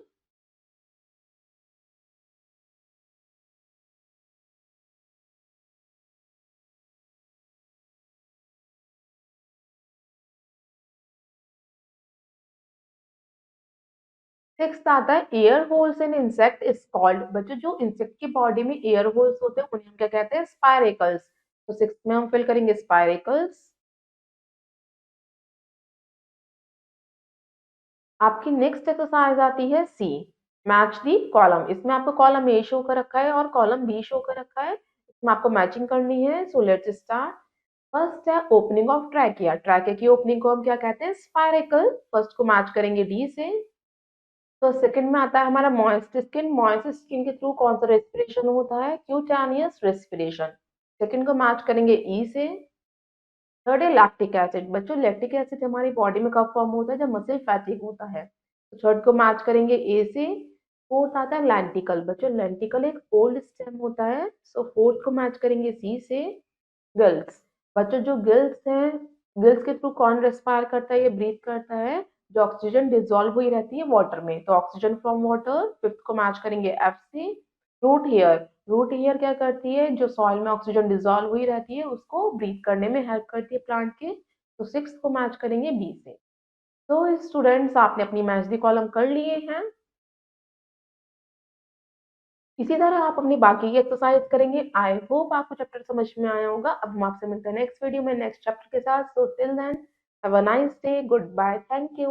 सिक्स्थ आता है air holes in insect is called. बच्चों, जो इंसेक्ट की बॉडी में एयर होल्स होते हैं उन्हें हम क्या कहते हैं? स्पाइरेकल्स। तो सिक्स्थ में हम फिल करेंगे स्पाइरेकल्स। आपकी नेक्स्ट एक्सरसाइज आती है सी, मैच दी कॉलम। इसमें आपको कॉलम ए शो कर रखा है और कॉलम बी शो कर रखा है। इसमें आपको मैचिंग करनी है। सो लेट्स स्टार्ट। फर्स्ट है ओपनिंग ऑफ ट्रैकिया। ट्रैकिया की ओपनिंग को हम क्या कहते हैं? स्पायरेकल। फर्स्ट को मैच करेंगे डी से। तो सेकंड में आता है हमारा मॉइस्ट स्किन। मॉइस्ट स्किन के थ्रू कौन सा रेस्पिरेशन होता है? क्यूटानियस रेस्पिरेशन। सेकंड को मैच करेंगे ई से। थर्ड है लैक्टिक एसिड। बच्चों लैक्टिक एसिड हमारी बॉडी में कब फॉर्म होता है? जब मसल फैटिक होता है। तो थर्ड को मैच करेंगे ए से। फोर्थ आता है लेंटिकल। बच्चों लेंटिकल एक ओल्ड स्टेम होता है। सो फोर्थ को मैच करेंगे सी से। गिल्स। बच्चों जो गिल्स हैं, गिल्स के थ्रू कौन रेस्पायर करता है? ये ब्रीथ करता है जो ऑक्सीजन डिजोल्व हुई रहती है वाटर में। तो ऑक्सीजन फ्रॉम वाटर। फिफ्थ को मैच करेंगे एफ से। Root hair. रूट हेयर क्या करती है? जो सॉइल में ऑक्सीजन डिजोल्व हुई रहती है उसको ब्रीथ करने में हेल्प करती है प्लांट के। तो सिक्स को मैच करेंगे बी से। तो स्टूडेंट्स आपने अपनी मैच दी कॉलम कर लिए हैं। इसी तरह आप अपनी बाकी की एक्सरसाइज करेंगे। आई होप आपको चैप्टर समझ में आया होगा। अब हम आपसे मिलते हैं नेक्स्ट वीडियो में नेक्स्ट चैप्टर के साथ। So till then have a nice day, good bye, thank you.